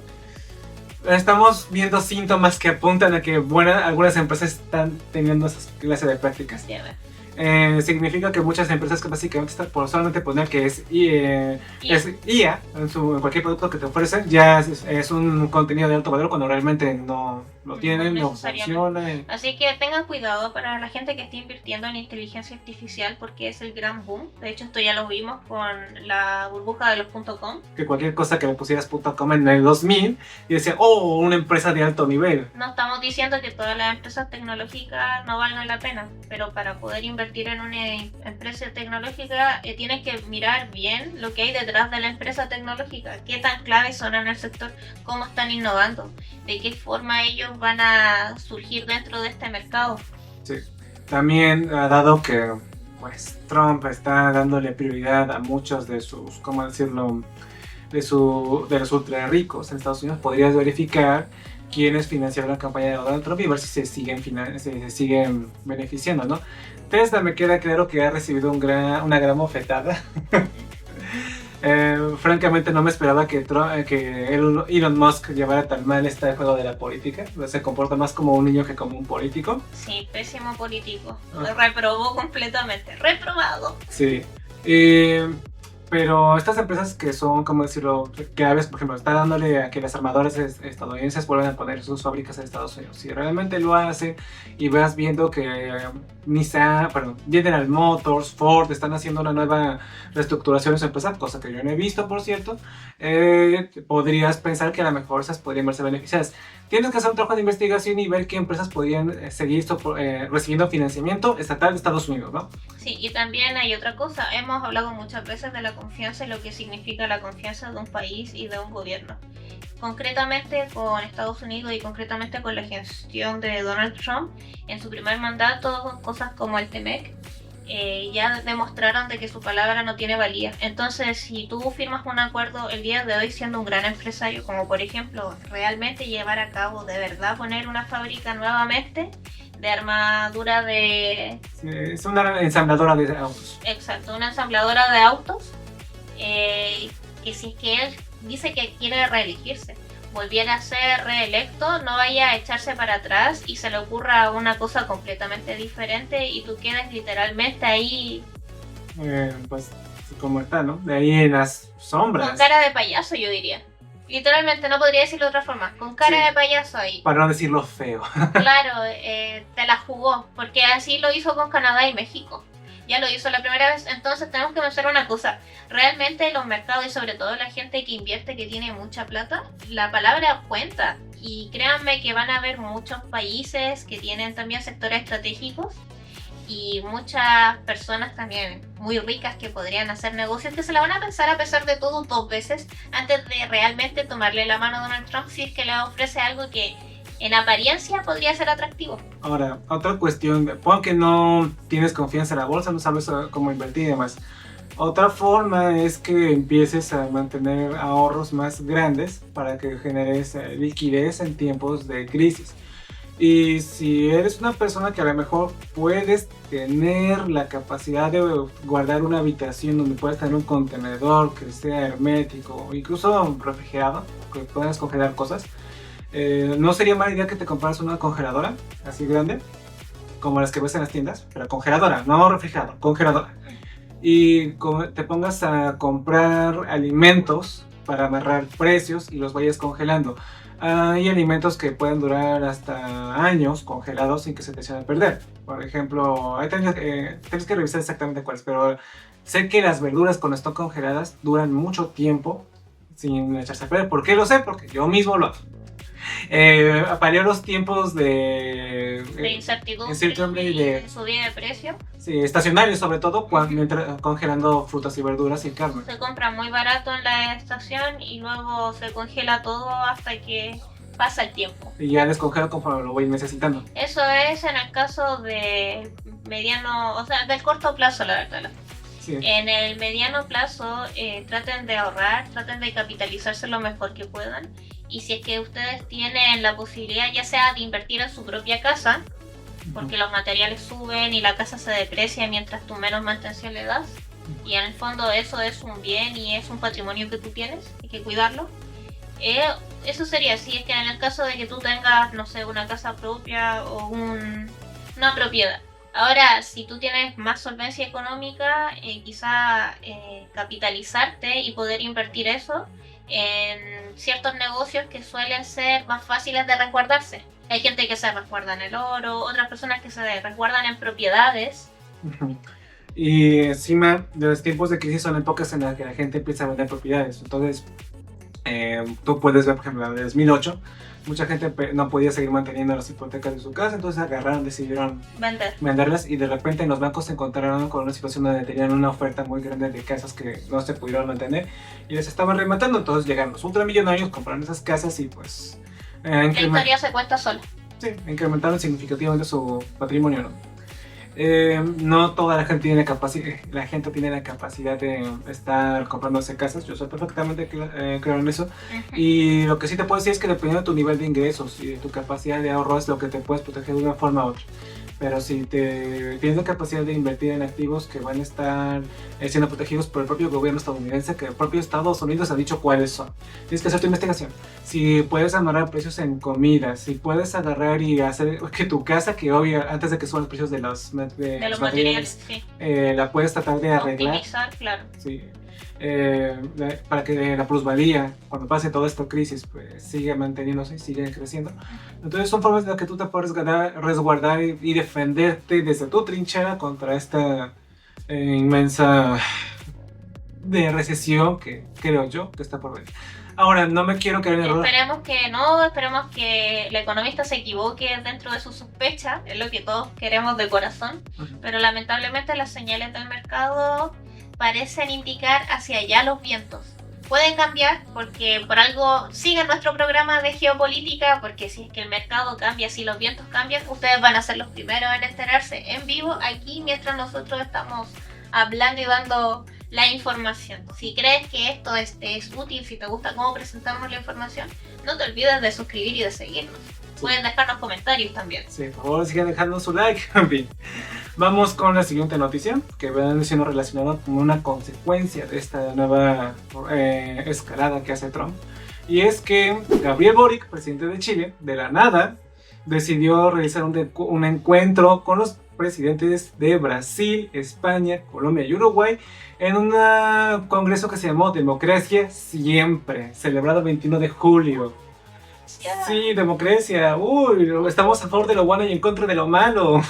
Estamos viendo síntomas que apuntan a que algunas empresas están teniendo esas clases de prácticas. Sí, significa que muchas empresas que básicamente están por solamente poner que es IA en cualquier producto que te ofrecen, ya es un contenido de alto valor cuando realmente no lo tienen, no funciona. Así que tengan cuidado para la gente que esté invirtiendo en inteligencia artificial porque es el gran boom. De hecho, esto ya lo vimos con la burbuja de los .com. Que cualquier cosa que le pusieras .com en el 2000 y decía, oh, una empresa de alto nivel. No estamos diciendo que todas las empresas tecnológicas no valgan la pena, pero para poder invertir en una empresa tecnológica tienes que mirar bien lo que hay detrás de la empresa tecnológica, qué tan claves son en el sector, cómo están innovando, de qué forma ellos van a surgir dentro de este mercado. Sí, también dado que pues Trump está dándole prioridad a muchos de sus, ¿cómo decirlo?, de los ultra ricos en Estados Unidos, podrías verificar quiénes financiaron la campaña de Donald Trump y ver si se siguen beneficiando, ¿no? Tesla me queda claro que ha recibido una gran bofetada. Francamente no me esperaba que Elon Musk llevara tan mal este juego de la política. Se comporta más como un niño que como un político. Sí, pésimo político. Lo reprobó completamente. ¡Reprobado! Sí. Pero estas empresas que son, como decirlo, claves, por ejemplo, está dándole a que las armadoras estadounidenses vuelvan a poner sus fábricas en Estados Unidos. Si realmente lo hacen y vas viendo que General Motors, Ford están haciendo una nueva reestructuración de su empresa, cosa que yo no he visto, por cierto, podrías pensar que a lo mejor esas podrían verse beneficiadas. Tienes que hacer un trabajo de investigación y ver qué empresas podrían seguir recibiendo financiamiento estatal de Estados Unidos, ¿no? Sí, y también hay otra cosa. Hemos hablado muchas veces de la confianza y lo que significa la confianza de un país y de un gobierno. Concretamente con Estados Unidos y concretamente con la gestión de Donald Trump, en su primer mandato, cosas como el TEMEC, ya demostraron de que su palabra no tiene valía. Entonces, si tú firmas un acuerdo el día de hoy siendo un gran empresario, como por ejemplo realmente llevar a cabo, de verdad poner una fábrica nuevamente de armadura de... Sí, es una ensambladora de autos. Exacto, una ensambladora de autos, que si es que él dice que quiere reelegirse, volviera a ser reelecto, no vaya a echarse para atrás y se le ocurra una cosa completamente diferente y tú quedes literalmente ahí Pues como está, ¿no? De ahí en las sombras. con cara de payaso, yo diría. Literalmente, no podría decirlo de otra forma, con cara Sí. de payaso ahí. Para no decirlo feo. Claro, te la jugó, porque así lo hizo con Canadá y México. Ya lo hizo la primera vez, entonces tenemos que pensar una cosa. Realmente los mercados y sobre todo la gente que invierte, que tiene mucha plata, la palabra cuenta. Y créanme que van a haber muchos países que tienen también sectores estratégicos y muchas personas también muy ricas que podrían hacer negocios que se la van a pensar a pesar de todo 2 veces antes de realmente tomarle la mano a Donald Trump si es que le ofrece algo que en apariencia podría ser atractivo. Ahora, otra cuestión, pon que no tienes confianza en la bolsa, no sabes cómo invertir y demás. Otra forma es que empieces a mantener ahorros más grandes para que generes liquidez en tiempos de crisis. Y si eres una persona que a lo mejor puedes tener la capacidad de guardar una habitación donde puedas tener un contenedor que sea hermético o incluso refrigerado, que puedas congelar cosas, no sería mala idea que te compraras una congeladora así grande, como las que ves en las tiendas, pero congeladora, no refrigerador, congeladora. Y te pongas a comprar alimentos para amarrar precios y los vayas congelando. Hay alimentos que pueden durar hasta años congelados sin que se te echen a perder. Por ejemplo, tienes que revisar exactamente cuáles, pero sé que las verduras cuando están congeladas duran mucho tiempo sin echarse a perder. ¿Por qué lo sé? Porque yo mismo lo hago. Paliar los tiempos de incertidumbre y de subida de precio. Sí, estacionarios sobre todo, mientras congelando frutas y verduras y carne. Se compra muy barato en la estación y luego se congela todo hasta que pasa el tiempo. Y ya descongelo conforme lo voy necesitando. Eso es en el caso de mediano, o sea, del corto plazo, la verdad. Sí. En el mediano plazo, traten de ahorrar, traten de capitalizarse lo mejor que puedan. Y si es que ustedes tienen la posibilidad ya sea de invertir en su propia casa, porque los materiales suben y la casa se deprecia mientras tú menos mantención le das, y en el fondo eso es un bien y es un patrimonio que tú tienes, hay que cuidarlo. Eso sería si es que en el caso de que tú tengas, no sé, una casa propia o una propiedad. Ahora, si tú tienes más solvencia económica, quizá capitalizarte y poder invertir eso en ciertos negocios que suelen ser más fáciles de resguardarse. Hay gente que se resguarda en el oro, otras personas que se resguardan en propiedades. Y encima de los tiempos de crisis son épocas en las que la gente empieza a vender propiedades. Entonces, tú puedes ver, por ejemplo, en el 2008, mucha gente no podía seguir manteniendo las hipotecas de su casa, entonces agarraron, decidieron venderlas y de repente los bancos se encontraron con una situación donde tenían una oferta muy grande de casas que no se pudieron mantener y les estaban rematando. Entonces llegaron los ultramillonarios, compraron esas casas y pues... la historia se cuenta sola. Sí, incrementaron significativamente su patrimonio, ¿no? No toda la gente tiene la capacidad de estar comprándose casas. Yo soy perfectamente creo en eso. Y lo que sí te puedo decir es que dependiendo de tu nivel de ingresos y de tu capacidad de ahorro es lo que te puedes proteger de una forma u otra. Pero si tienes la capacidad de invertir en activos que van a estar siendo protegidos por el propio gobierno estadounidense, que el propio Estados Unidos ha dicho cuáles son, tienes que hacer tu investigación. Si puedes amarrar precios en comida, si puedes agarrar y hacer que tu casa, que obvio antes de que suban los precios de los materiales, sí, la puedes tratar de arreglar. Optimizar, claro. Sí. Para que la plusvalía, cuando pase toda esta crisis, pues siga manteniéndose y siga creciendo. Entonces son formas de las que tú te puedes resguardar y defenderte desde tu trinchera contra esta inmensa de recesión que creo yo que está por venir. Ahora, no me quiero caer en error. Esperemos que no, esperemos que el economista se equivoque dentro de su sospecha, es lo que todos queremos de corazón, pero lamentablemente las señales del mercado parecen indicar hacia allá los vientos. Pueden cambiar porque por algo siguen nuestro programa de geopolítica, porque si es que el mercado cambia, si los vientos cambian, ustedes van a ser los primeros en enterarse en vivo aquí mientras nosotros estamos hablando y dando la información. Si crees que esto es útil, si te gusta cómo presentamos la información, no te olvides de suscribir y de seguirnos. Pueden dejarnos comentarios también. Sí, por favor sigan dejando su like. En fin, vamos con la siguiente noticia, que viene siendo relacionada con una consecuencia de esta nueva escalada que hace Trump. Y es que Gabriel Boric, presidente de Chile, de la nada, decidió realizar un encuentro con los presidentes de Brasil, España, Colombia y Uruguay en un congreso que se llamó Democracia Siempre, celebrado el 21 de julio. Sí, democracia. Uy, estamos a favor de lo bueno y en contra de lo malo.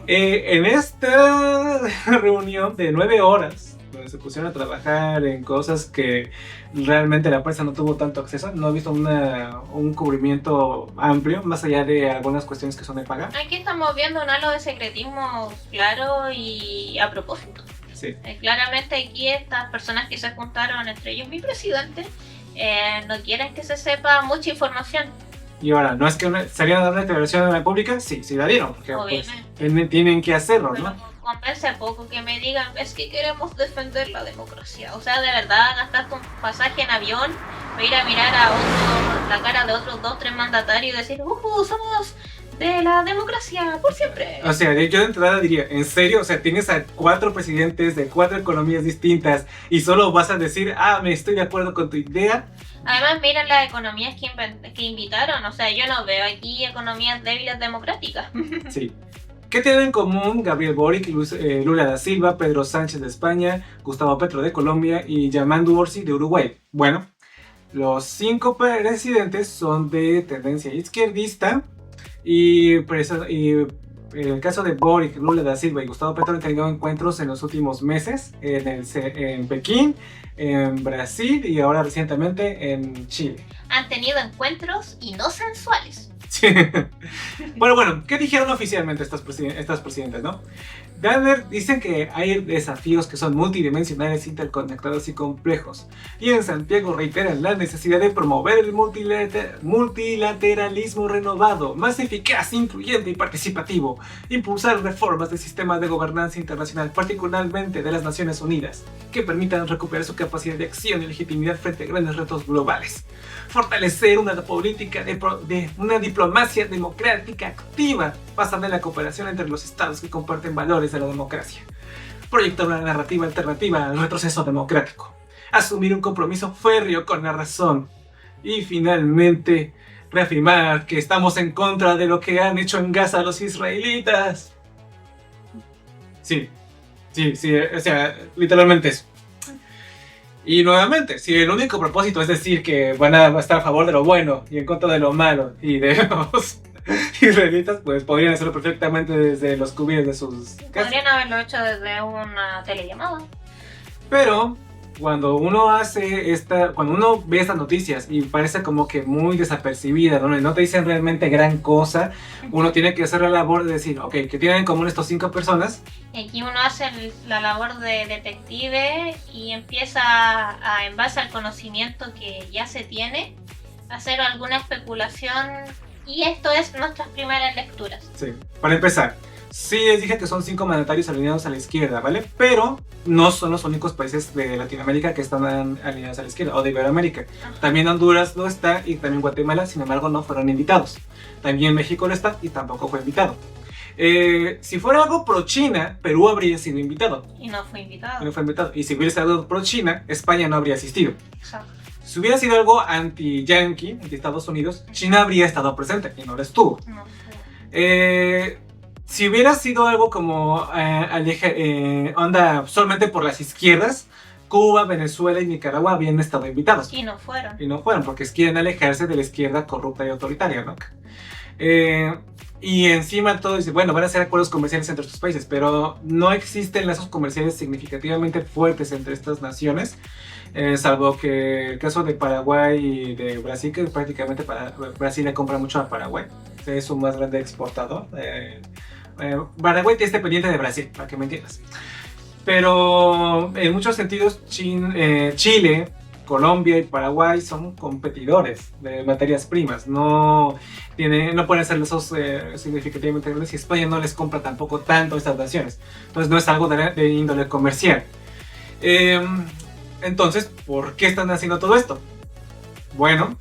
En esta reunión de 9 horas, donde se pusieron a trabajar en cosas que realmente la prensa no tuvo tanto acceso, no he visto un cubrimiento amplio, más allá de algunas cuestiones que son de paga. Aquí estamos viendo un halo de secretismo claro y a propósito. Sí. Claramente aquí estas personas que se juntaron, entre ellos mi presidente, no quieren que se sepa mucha información. Y ahora, ¿no es que salieron a dar una declaración en la pública? Sí, sí la dieron, porque pues, tienen que hacerlo, ¿no? Convence poco que me digan, es que queremos defender la democracia. O sea, de verdad, gastar un pasaje en avión, ir a mirar a la cara de otros 2-3 mandatarios y decir, somos de la democracia por siempre. O sea, yo de entrada diría, ¿en serio? O sea, tienes a 4 presidentes de 4 economías distintas y solo vas a decir, me estoy de acuerdo con tu idea. Además, miren las economías que invitaron. O sea, yo no veo aquí economías débiles democráticas. Sí. ¿Qué tienen en común Gabriel Boric, Lula da Silva, Pedro Sánchez de España, Gustavo Petro de Colombia y Yamandu Orsi de Uruguay? Bueno, los 5 presidentes son de tendencia izquierdista y en el caso de Boric, Lula da Silva y Gustavo Petro han tenido encuentros en los últimos meses en Pekín, en Brasil y ahora recientemente en Chile. Han tenido encuentros y no sensuales. Sí. Bueno, ¿qué dijeron oficialmente estas presidentes, no? Dicen que hay desafíos que son multidimensionales, interconectados y complejos. Y en Santiago reiteran la necesidad de promover el multilateralismo renovado, más eficaz, incluyente y participativo. Impulsar reformas del sistema de gobernanza internacional, particularmente de las Naciones Unidas, que permitan recuperar su capacidad de acción y legitimidad frente a grandes retos globales. Fortalecer una política de una diplomacia democrática activa basada en la cooperación entre los estados que comparten valores de la democracia. Proyectar una narrativa alternativa al retroceso democrático. Asumir un compromiso férreo con la razón. Y finalmente, reafirmar que estamos en contra de lo que han hecho en Gaza los israelitas. Sí, o sea, literalmente eso. Y nuevamente, si el único propósito es decir que van a estar a favor de lo bueno y en contra de lo malo y de los israelitas, pues podrían hacerlo perfectamente desde los cubíes de sus casas. Podrían haberlo hecho desde una telellamada. Pero cuando uno ve estas noticias y parece como que muy desapercibida, donde no te dicen realmente gran cosa, uno tiene que hacer la labor de decir, ok, ¿qué tienen en común estos 5 personas? Y aquí uno hace la labor de detective y empieza en base al conocimiento que ya se tiene, a hacer alguna especulación. Y esto es nuestras primeras lecturas. Sí, para empezar, sí les dije que son 5 mandatarios alineados a la izquierda, ¿vale? Pero no son los únicos países de Latinoamérica que están alineados a la izquierda, o de Iberoamérica. También Honduras lo está y también Guatemala, sin embargo no fueron invitados. También México lo está y tampoco fue invitado. Si fuera algo pro-China, Perú habría sido invitado. Y no fue invitado. No fue invitado. Y si hubiera sido algo pro-China, España no habría asistido. Exacto. Si hubiera sido algo anti-yankee, anti-Estados Unidos, China habría estado presente y no lo estuvo. No fue. Si hubiera sido algo como onda solamente por las izquierdas, Cuba, Venezuela y Nicaragua habían estado invitados. Y no fueron. Y no fueron, porque quieren alejarse de la izquierda corrupta y autoritaria, ¿no? Y encima todo dice, bueno, van a hacer acuerdos comerciales entre estos países, pero no existen lazos comerciales significativamente fuertes entre estas naciones, salvo que el caso de Paraguay y de Brasil, que prácticamente Brasil le compra mucho a Paraguay, es su más grande exportador. Paraguay está pendiente de Brasil, para que me entiendas. Pero en muchos sentidos Chile, Colombia y Paraguay son competidores de materias primas. No pueden ser esos significativamente grandes y España no les compra tampoco tanto estas naciones. Entonces no es algo de índole comercial. Entonces, ¿por qué están haciendo todo esto? Bueno,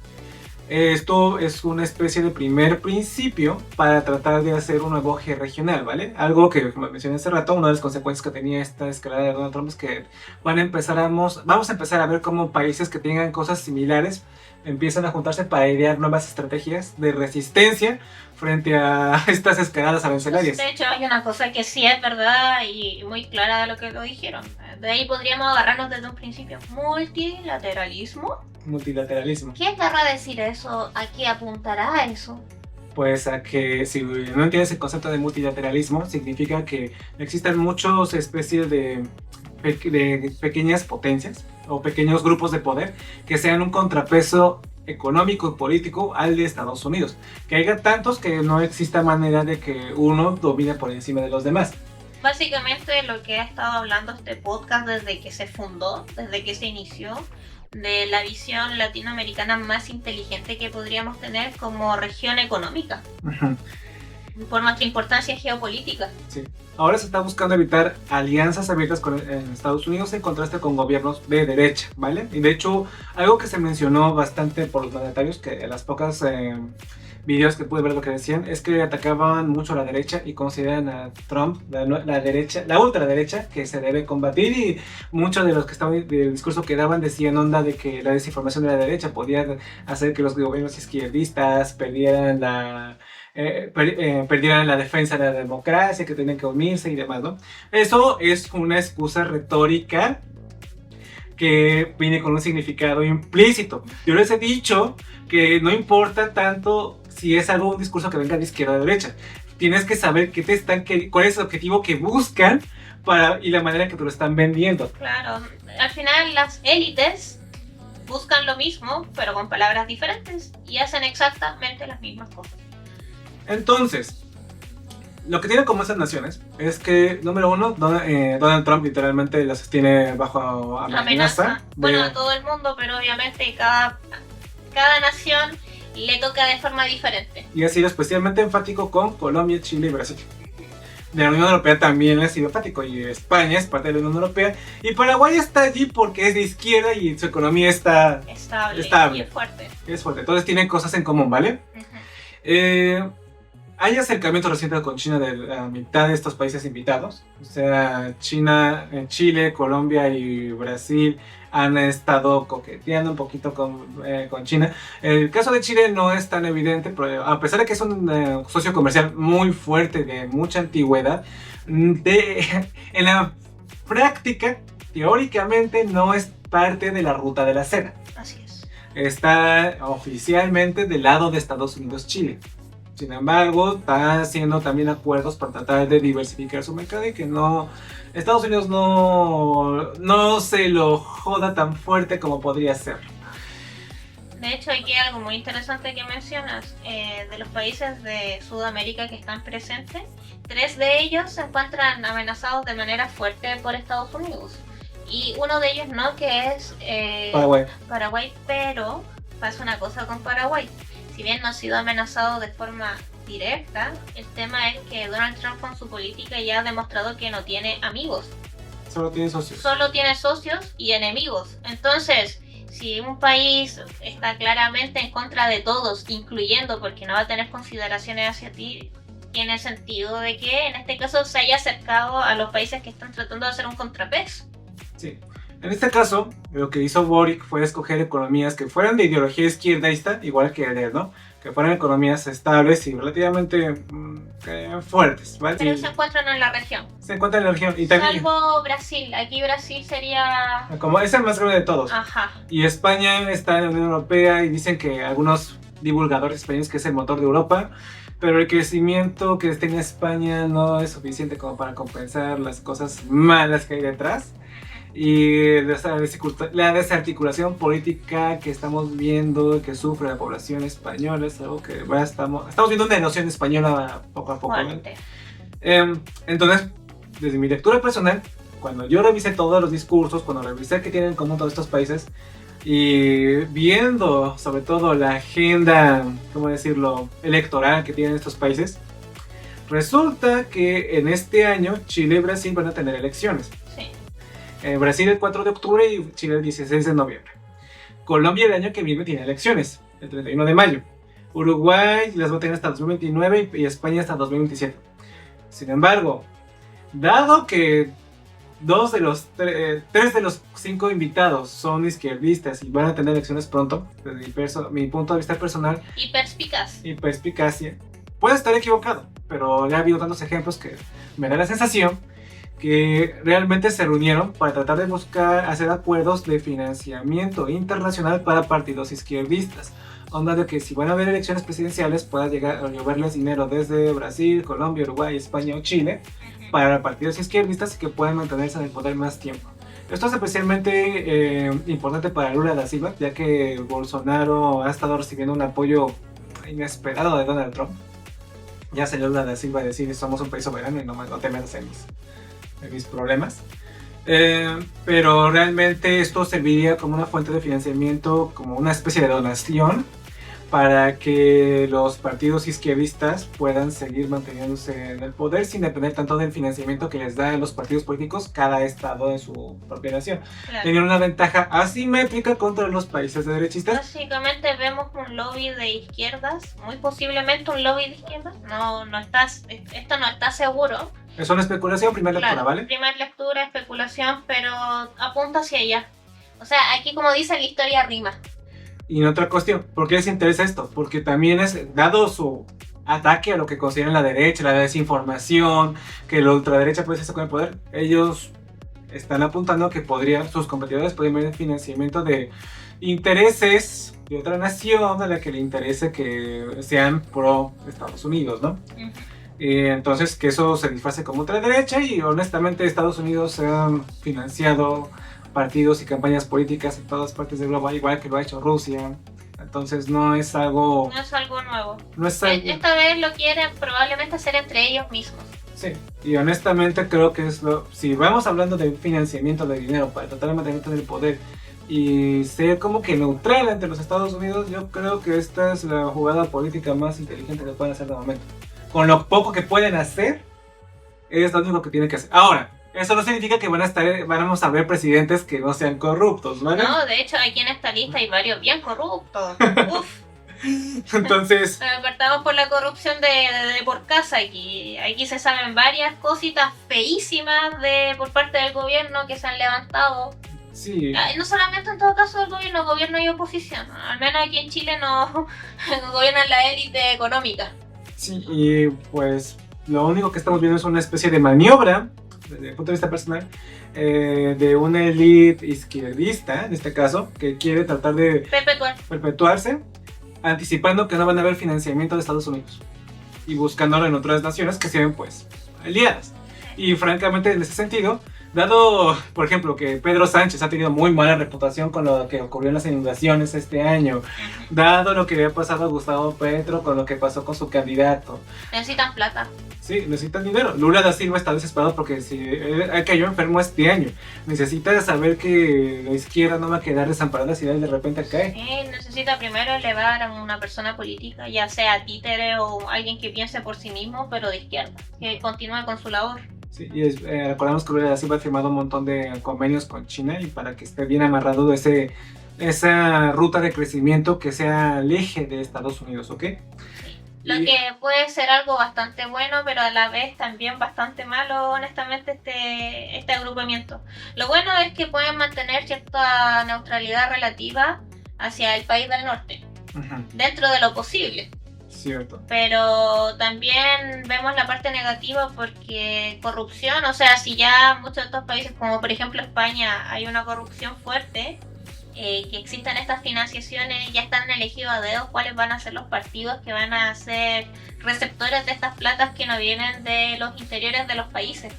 esto es una especie de primer principio para tratar de hacer un nuevo eje regional, ¿vale? Algo que, como mencioné hace rato, una de las consecuencias que tenía esta escalada de Donald Trump es que vamos a empezar a ver cómo países que tengan cosas similares empiezan a juntarse para idear nuevas estrategias de resistencia frente a estas escaladas arancelarias. De hecho, hay una cosa que sí es verdad y muy clara de lo que lo dijeron. De ahí podríamos agarrarnos desde un principio. Multilateralismo. Multilateralismo. ¿Qué querrá decir eso? ¿A qué apuntará eso? Pues a que si no entiendes el concepto de multilateralismo, significa que existen muchas especies de pequeñas potencias o pequeños grupos de poder que sean un contrapeso económico y político al de Estados Unidos. Que haya tantos que no exista manera de que uno domine por encima de los demás. Básicamente lo que ha estado hablando este podcast desde que se fundó, desde que se inició, de la visión latinoamericana más inteligente que podríamos tener como región económica, por nuestra importancia geopolítica. Sí. Ahora se está buscando evitar alianzas abiertas en Estados Unidos en contraste con gobiernos de derecha, ¿vale? Y de hecho, algo que se mencionó bastante por los mandatarios, que en las pocas videos que pude ver lo que decían, es que atacaban mucho a la derecha y consideran a Trump la derecha, la ultraderecha, que se debe combatir, y muchos de los que estaban del discurso que daban decían onda de que la desinformación de la derecha podía hacer que los gobiernos izquierdistas perdieran la defensa de la democracia, que tenían que unirse y demás, ¿no? Eso es una excusa retórica que viene con un significado implícito. Yo les he dicho que no importa tanto si es un discurso que venga de izquierda o de derecha. Tienes que saber cuál es el objetivo que buscan y la manera en que te lo están vendiendo. Claro, al final las élites buscan lo mismo, pero con palabras diferentes, y hacen exactamente las mismas cosas. Entonces, lo que tienen como esas naciones es que, número uno, Donald Trump literalmente las tiene bajo amenaza. Bueno, a todo el mundo, pero obviamente cada nación le toca de forma diferente. Y ha sido especialmente enfático con Colombia, Chile y Brasil. De la Unión Europea también ha sido enfático, y España es parte de la Unión Europea, y Paraguay está allí porque es de izquierda y su economía está estable. Y es fuerte. Es fuerte, entonces tienen cosas en común, ¿vale? Hay acercamientos recientes con China de la mitad de estos países invitados. O sea, China, Chile, Colombia y Brasil han estado coqueteando un poquito con China. El caso de Chile no es tan evidente, pero a pesar de que es un socio comercial muy fuerte, de mucha antigüedad, en la práctica, teóricamente, no es parte de la ruta de la seda. Así es. Está oficialmente del lado de Estados Unidos-Chile. Sin embargo, está haciendo también acuerdos para tratar de diversificar su mercado y que Estados Unidos no se lo joda tan fuerte como podría ser. De hecho, aquí hay algo muy interesante que mencionas. De los países de Sudamérica que están presentes, 3 de ellos se encuentran amenazados de manera fuerte por Estados Unidos. Y uno de ellos no, que es Paraguay, pero pasa una cosa con Paraguay. Si bien no ha sido amenazado de forma directa, el tema es que Donald Trump con su política ya ha demostrado que no tiene amigos. Solo tiene socios. Solo tiene socios y enemigos. Entonces, si un país está claramente en contra de todos, incluyendo porque no va a tener consideraciones hacia ti, tiene sentido de que en este caso se haya acercado a los países que están tratando de hacer un contrapeso. Sí. En este caso, lo que hizo Boric fue escoger economías que fueran de ideología izquierdista, igual que él, ¿no? Que fueran economías estables y relativamente fuertes, ¿vale? Pero se encuentran en la región. Se encuentran en la región. Y también, salvo Brasil. Aquí Brasil sería... como es el más grande de todos. Ajá. Y España está en la Unión Europea y dicen que algunos divulgadores españoles que es el motor de Europa, pero el crecimiento que tiene España no es suficiente como para compensar las cosas malas que hay detrás. Y la desarticulación política que estamos viendo, que sufre la población española, es algo que estamos viendo una noción española poco a poco. Entonces, desde mi lectura personal, cuando yo revisé todos los discursos, cuando revisé qué tienen en común todos estos países, y viendo sobre todo la agenda, ¿cómo decirlo?, electoral que tienen estos países, resulta que en este año Chile y Brasil van a tener elecciones. Sí. Brasil el 4 de octubre y Chile el 16 de noviembre. Colombia el año que viene tiene elecciones, el 31 de mayo. Uruguay las va a tener hasta 2029 y España hasta 2027. Sin embargo, dado que tres de los 5 invitados son izquierdistas y van a tener elecciones pronto, desde mi punto de vista personal Y perspicaz. y perspicacia, puede estar equivocado, pero ya ha habido tantos ejemplos que me da la sensación que realmente se reunieron para tratar de buscar hacer acuerdos de financiamiento internacional para partidos izquierdistas. Onda de que si van a haber elecciones presidenciales pueda llegar a lloverles dinero desde Brasil, Colombia, Uruguay, España o Chile para partidos izquierdistas y que puedan mantenerse en el poder más tiempo. Esto es especialmente importante para Lula da Silva, ya que Bolsonaro ha estado recibiendo un apoyo inesperado de Donald Trump. Ya salió Lula da Silva a decir somos un país soberano y no te metas en mis problemas. Pero realmente esto serviría como una fuente de financiamiento, como una especie de donación para que los partidos izquierdistas puedan seguir manteniéndose en el poder sin depender tanto del financiamiento que les dan los partidos políticos cada estado de su propia nación. Claro. Tenían una ventaja asimétrica contra los países de derechistas. Básicamente vemos un lobby de izquierdas, muy posiblemente un lobby de izquierdas. Esto no está seguro. Es una especulación, primera lectura, ¿vale? Primera lectura, especulación, pero apunta hacia allá. O sea, aquí como dice la historia rima. Y otra cuestión, ¿por qué les interesa esto? Porque también es, dado su ataque a lo que consideran la derecha, la desinformación, que la ultraderecha puede ser con el poder, ellos están apuntando que sus competidores podrían ver el financiamiento de intereses de otra nación a la que le interese que sean pro Estados Unidos, ¿no? Uh-huh. Entonces que eso se disfrace como ultraderecha y honestamente Estados Unidos se han financiado partidos y campañas políticas en todas partes del globo, igual que lo ha hecho Rusia. Entonces no es algo nuevo. No es algo... Esta vez lo quieren probablemente hacer entre ellos mismos. Sí, y honestamente creo que si vamos hablando de financiamiento de dinero para tratar de mantener el poder y ser como que neutral entre los Estados Unidos, yo creo que esta es la jugada política más inteligente que pueden hacer de momento. Con lo poco que pueden hacer, es lo único que tienen que hacer. Ahora, eso no significa que vamos a ver presidentes que no sean corruptos, ¿vale? No, de hecho, aquí en esta lista hay varios bien corruptos. Uf. Entonces... Partamos por la corrupción de por casa. Aquí se saben varias cositas feísimas por parte del gobierno que se han levantado. Sí. No solamente en todo caso del gobierno y oposición. Al menos aquí en Chile no gobiernan la élite económica. Sí, y pues lo único que estamos viendo es una especie de maniobra, desde el punto de vista personal, de una élite izquierdista, en este caso, que quiere tratar de perpetuarse, anticipando que no van a haber financiamiento de Estados Unidos y buscándolo en otras naciones que sean pues aliadas. Y francamente en ese sentido, dado por ejemplo que Pedro Sánchez ha tenido muy mala reputación con lo que ocurrió en las inundaciones este año, dado lo que había pasado a Gustavo Petro con lo que pasó con su candidato, necesitan plata. Sí, necesitan dinero. Lula da Silva está desesperado porque si él cayó enfermo este año, necesita saber que la izquierda no va a quedar desamparada si él de repente cae. Necesita primero elevar a una persona política, ya sea títere o alguien que piense por sí mismo, pero de izquierda, que continúe con su labor. Sí, y recordamos que Lula da Silva ha firmado un montón de convenios con China y para que esté bien amarrado esa ruta de crecimiento que sea el eje de Estados Unidos, ¿ok? Lo que puede ser algo bastante bueno, pero a la vez también bastante malo, honestamente, este agrupamiento. Lo bueno es que pueden mantener cierta neutralidad relativa hacia el país del norte, dentro de lo posible. Cierto. Pero también vemos la parte negativa porque corrupción, o sea, si ya muchos de estos países, como por ejemplo España, hay una corrupción fuerte, que existan estas financiaciones, ya están elegidos a dedo cuáles van a ser los partidos que van a ser receptores de estas platas que no vienen de los interiores de los países.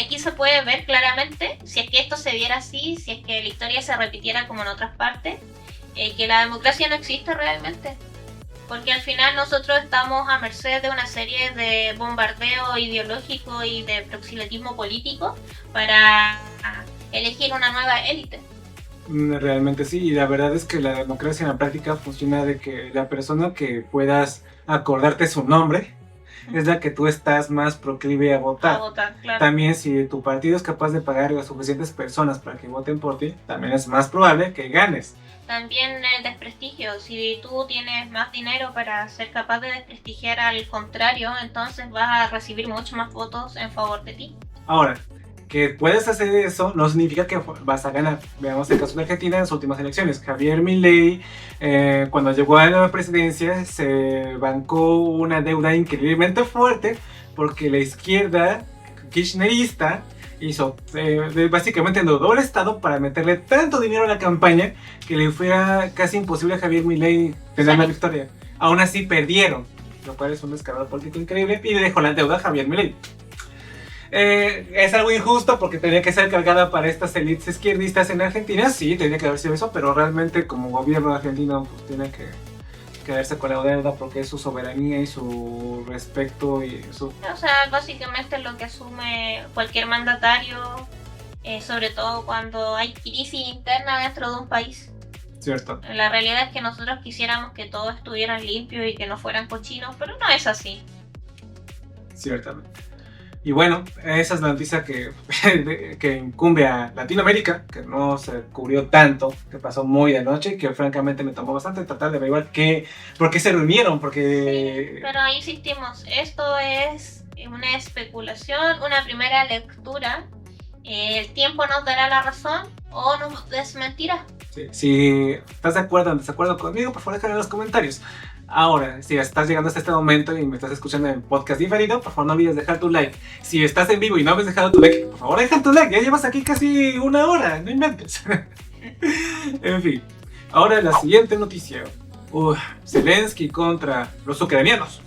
Aquí se puede ver claramente, si es que esto se diera así, si es que la historia se repitiera como en otras partes, que la democracia no existe realmente. Porque al final nosotros estamos a merced de una serie de bombardeo ideológico y de proxenetismo político para elegir una nueva élite. Realmente sí, y la verdad es que la democracia en la práctica funciona de que la persona que puedas acordarte su nombre es la que tú estás más proclive a votar. Claro. También si tu partido es capaz de pagar a suficientes personas para que voten por ti, también es más probable que ganes. También el desprestigio, si tú tienes más dinero para ser capaz de desprestigiar al contrario, entonces vas a recibir mucho más votos en favor de ti. Ahora, que puedes hacer eso no significa que vas a ganar. Veamos el caso de Argentina en las últimas elecciones. Javier Milei, cuando llegó a la presidencia, se bancó una deuda increíblemente fuerte porque la izquierda kirchnerista hizo básicamente endeudó al Estado para meterle tanto dinero a la campaña que le fuera casi imposible a Javier Milei tener la victoria. Aún así perdieron, lo cual es un descarado político increíble, y le dejó la deuda a Javier Milei. Es algo injusto porque tenía que ser cargada para estas élites izquierdistas en Argentina. Sí, tenía que haber sido eso, pero realmente como gobierno argentino pues tiene que quedarse con la deuda porque es su soberanía y su respeto y su... O sea, básicamente lo que asume cualquier mandatario, sobre todo cuando hay crisis interna dentro de un país. Cierto. La realidad es que nosotros quisiéramos que todo estuviera limpio y que no fueran cochinos, pero no es así. Ciertamente. Y bueno, esa es la noticia que incumbe a Latinoamérica, que no se cubrió tanto, que pasó muy de noche, que francamente me tomó bastante tratar de averiguar por qué se reunieron, porque... Sí, pero insistimos, esto es una especulación, una primera lectura. El tiempo nos dará la razón o nos desmentirá. Sí, si estás de acuerdo o en desacuerdo conmigo, por favor déjalo en los comentarios. Ahora, si estás llegando hasta este momento y me estás escuchando en podcast diferido, por favor no olvides dejar tu like. Si estás en vivo y no has dejado tu like, por favor deja tu like, ya llevas aquí casi una hora, no inventes. En fin, ahora la siguiente noticia. Zelensky contra los ucranianos.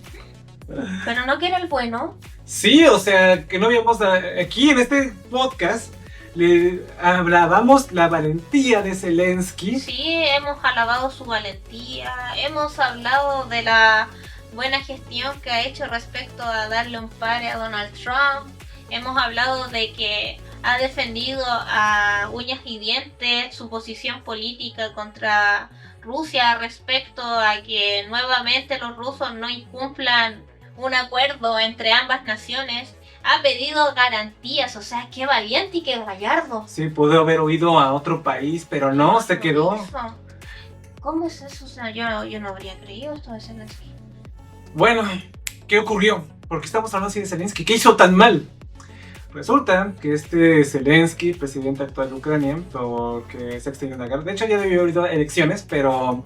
Pero no que era el bueno. Sí, o sea, que no habíamos aquí en este podcast le hablábamos la valentía de Zelensky. Sí, hemos alabado su valentía, hemos hablado de la buena gestión que ha hecho respecto a darle un pare a Donald Trump, hemos hablado de que ha defendido a uñas y dientes su posición política contra Rusia respecto a que nuevamente los rusos no incumplan un acuerdo entre ambas naciones. Ha pedido garantías, o sea, qué valiente y qué gallardo. Sí, pudo haber huido a otro país, pero no, se quedó. ¿Cómo es eso? O sea, yo no habría creído esto de Zelensky. Bueno, ¿qué ocurrió? ¿Por qué estamos hablando así de Zelensky? ¿Qué hizo tan mal? Resulta que Zelensky, presidente actual de Ucrania, porque se extendió una guerra, de hecho ya debió haber habido elecciones, pero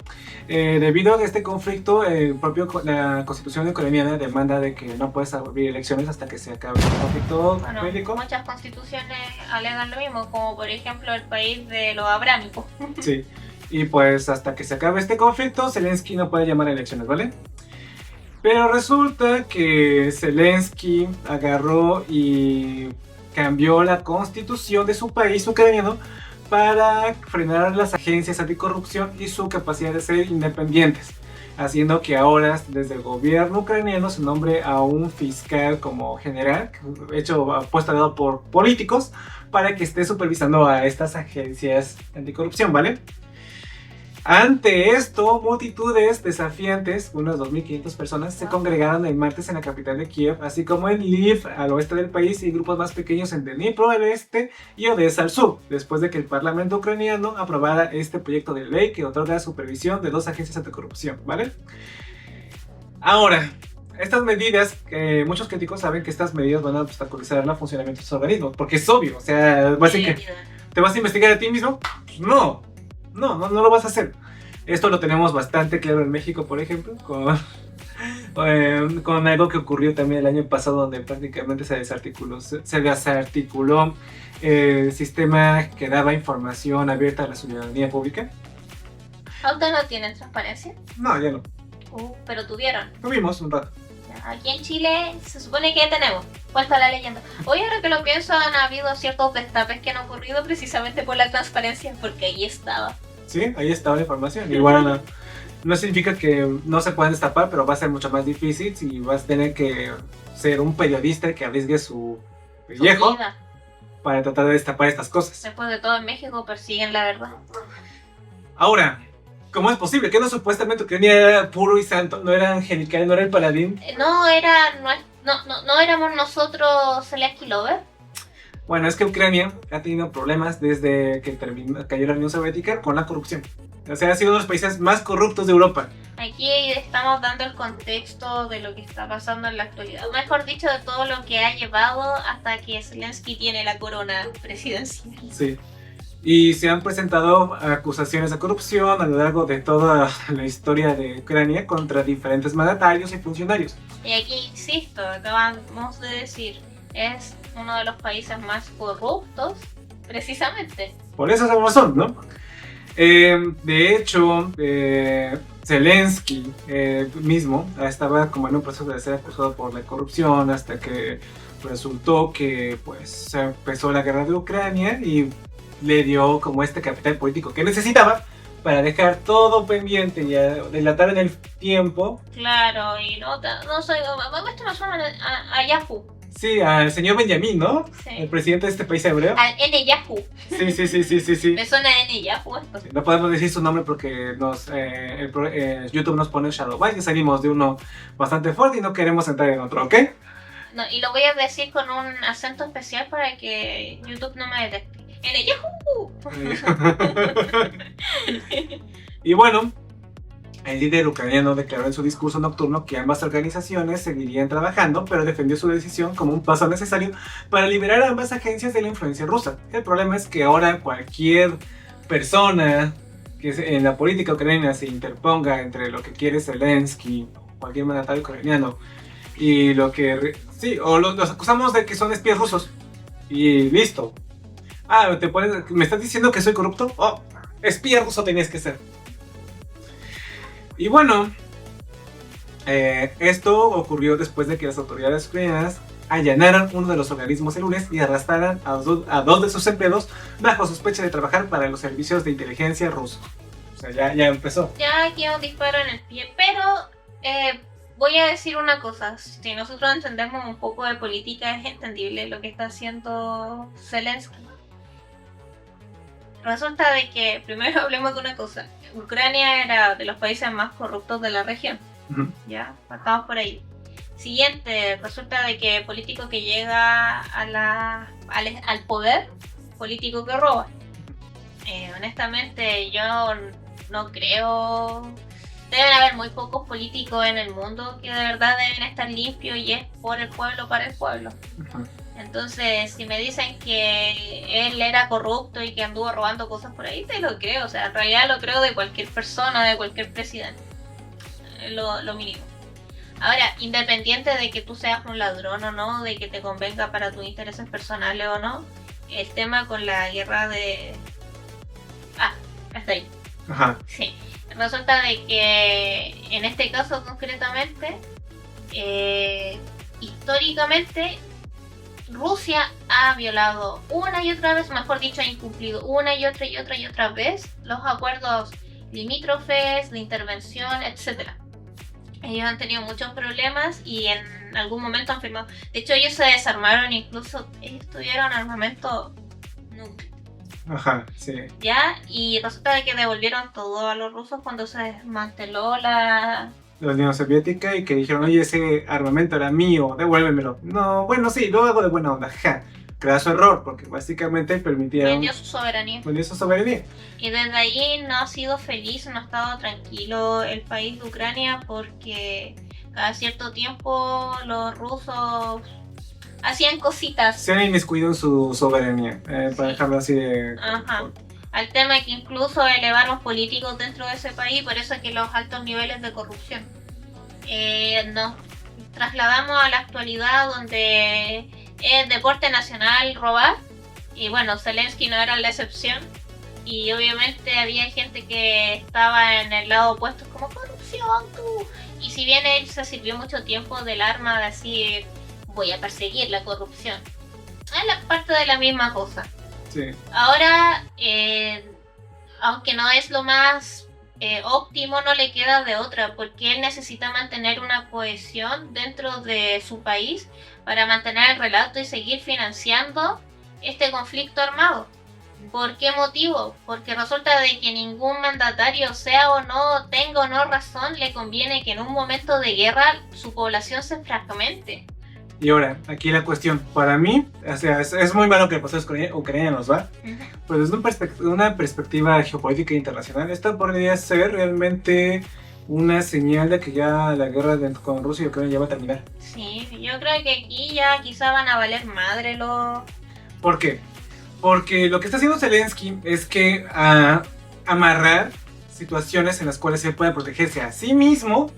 debido a este conflicto, la constitución ucraniana demanda de que no puedes abrir elecciones hasta que se acabe el conflicto bélico. Muchas constituciones alegan lo mismo, como por ejemplo el país de lo abrámico. Sí, y pues hasta que se acabe este conflicto, Zelensky no puede llamar a elecciones, ¿vale? Pero resulta que Zelensky agarró y cambió la constitución de su país ucraniano para frenar las agencias anticorrupción y su capacidad de ser independientes, haciendo que ahora desde el gobierno ucraniano se nombre a un fiscal como general, puesto a dedo por políticos, para que esté supervisando a estas agencias anticorrupción, ¿vale? Ante esto, multitudes desafiantes, unas 2.500 personas, se congregaron el martes en la capital de Kiev, así como en Lviv, al oeste del país, y grupos más pequeños en Dnipro al este y Odessa al sur, después de que el parlamento ucraniano aprobara este proyecto de ley que otorga la supervisión de 2 agencias anticorrupción, ¿vale? Ahora, estas medidas, muchos críticos saben que estas medidas van a obstaculizar el funcionamiento de sus organismos, porque es obvio, o sea, básicamente, ¿te vas a investigar a ti mismo? Pues no lo vas a hacer. Esto lo tenemos bastante claro en México, por ejemplo, con algo que ocurrió también el año pasado, donde prácticamente se desarticuló el sistema que daba información abierta a la ciudadanía pública. ¿Ahora no tienen transparencia? No, ya no. Pero tuvieron. Tuvimos un rato. Aquí en Chile se supone que tenemos. Cuenta la leyenda. Hoy ahora que lo pienso, han habido ciertos destapes que han ocurrido precisamente por la transparencia, porque ahí estaba. Sí, ahí estaba la información. Igual no significa que no se puedan destapar, pero va a ser mucho más difícil y vas a tener que ser un periodista que arriesgue su pellejo vida. para tratar de destapar estas cosas. Después de todo, en México persiguen la verdad. Ahora, ¿cómo es posible? ¿Que no supuestamente Ucrania era puro y santo? ¿No era angelical? ¿No era el paladín? No éramos nosotros Zelensky Lover. Bueno, es que Ucrania ha tenido problemas desde que cayó la Unión Soviética con la corrupción. O sea, ha sido uno de los países más corruptos de Europa. Aquí estamos dando el contexto de lo que está pasando en la actualidad. Mejor dicho, de todo lo que ha llevado hasta que Zelensky tiene la corona presidencial. Sí. Y se han presentado acusaciones de corrupción a lo largo de toda la historia de Ucrania contra diferentes mandatarios y funcionarios. Y aquí, insisto, acabamos de decir, es uno de los países más corruptos, precisamente. Por esa razón, ¿no? De hecho, Zelensky mismo estaba como en un proceso de ser acusado por la corrupción hasta que resultó que pues se empezó la guerra de Ucrania y le dio como este capital político que necesitaba para dejar todo pendiente y dilatar en el tiempo. Claro, y no soy... Esto me suena a Yahoo. Sí, al señor Benjamín, ¿no? Sí. El presidente de este país hebreo. Al N Yahoo. Sí. Me suena a N Yahoo esto. No podemos decir su nombre porque YouTube nos pone Shadowbite y salimos de uno bastante fuerte y no queremos entrar en otro, ¿ok? No, y lo voy a decir con un acento especial para que YouTube no me detecte. N Yahoo. Y bueno, el líder ucraniano declaró en su discurso nocturno que ambas organizaciones seguirían trabajando, pero defendió su decisión como un paso necesario para liberar a ambas agencias de la influencia rusa. El problema es que ahora cualquier persona que en la política ucraniana se interponga entre lo que quiere Zelensky, cualquier mandatario ucraniano, y lo que... Sí, o los acusamos de que son espías rusos. Y listo. Ah, ¿me estás diciendo que soy corrupto? Oh, espía ruso tenías que ser. Y bueno, esto ocurrió después de que las autoridades ucranianas allanaran uno de los organismos celulares y arrastraran a dos de sus empleados bajo sospecha de trabajar para los servicios de inteligencia rusos. O sea, ya empezó. Ya aquí un disparo en el pie, pero voy a decir una cosa. Si nosotros entendemos un poco de política, es entendible lo que está haciendo Zelensky. Resulta de que, primero hablemos de una cosa. Ucrania era de los países más corruptos de la región. Ya, partamos por ahí. Siguiente, resulta de que político que llega al poder, político que roba. Honestamente, yo no creo... Deben haber muy pocos políticos en el mundo que de verdad deben estar limpios y es por el pueblo, para el pueblo. Entonces, si me dicen que él era corrupto y que anduvo robando cosas por ahí, te lo creo. O sea, en realidad lo creo de cualquier persona, de cualquier presidente. Lo mínimo. Ahora, independiente de que tú seas un ladrón o no, de que te convenga para tus intereses personales o no, el tema con la guerra de... hasta ahí. Ajá. Sí. Resulta de que en este caso concretamente, históricamente, Rusia ha violado una y otra vez, mejor dicho, ha incumplido una y otra vez los acuerdos limítrofes, de intervención, etc. Ellos han tenido muchos problemas y en algún momento han firmado. De hecho, ellos se desarmaron, incluso ellos tuvieron armamento nuclear. Ajá, sí. ¿Ya? Y resulta de que devolvieron todo a los rusos cuando se desmanteló la Unión Soviética y que dijeron, oye, ese armamento era mío, devuélvemelo. No, bueno, sí, lo hago de buena onda, ja. Graso error, porque básicamente permitieron... vendió su soberanía. Vendió su soberanía. Y desde ahí no ha sido feliz, no ha estado tranquilo el país de Ucrania porque cada cierto tiempo los rusos hacían cositas. Se han inmiscuido en su soberanía, para Sí. dejarlo así de... Ajá. Al tema que incluso elevaron políticos dentro de ese país, por eso es que los altos niveles de corrupción. Nos trasladamos a la actualidad donde es deporte nacional robar, y bueno, Zelensky no era la excepción, y obviamente había gente que estaba en el lado opuesto como corrupción tú, y si bien él se sirvió mucho tiempo del arma de decir voy a perseguir la corrupción, es la parte de la misma cosa. Sí. Ahora, aunque no es lo más óptimo, no le queda de otra, porque él necesita mantener una cohesión dentro de su país para mantener el relato y seguir financiando este conflicto armado. ¿Por qué motivo? Porque resulta de que ningún mandatario, sea o no, tenga o no razón, le conviene que en un momento de guerra su población se fragmente. Y ahora, aquí la cuestión, para mí, o sea, es muy malo que el proceso ucranianos, ¿va? Pero desde una perspectiva geopolítica internacional, esto podría ser realmente una señal de que ya la guerra con Rusia y Ucrania ya va a terminar. Sí, yo creo que aquí ya quizá van a valer madre los... ¿Por qué? Porque lo que está haciendo Zelensky es que amarrar situaciones en las cuales él pueda protegerse a sí mismo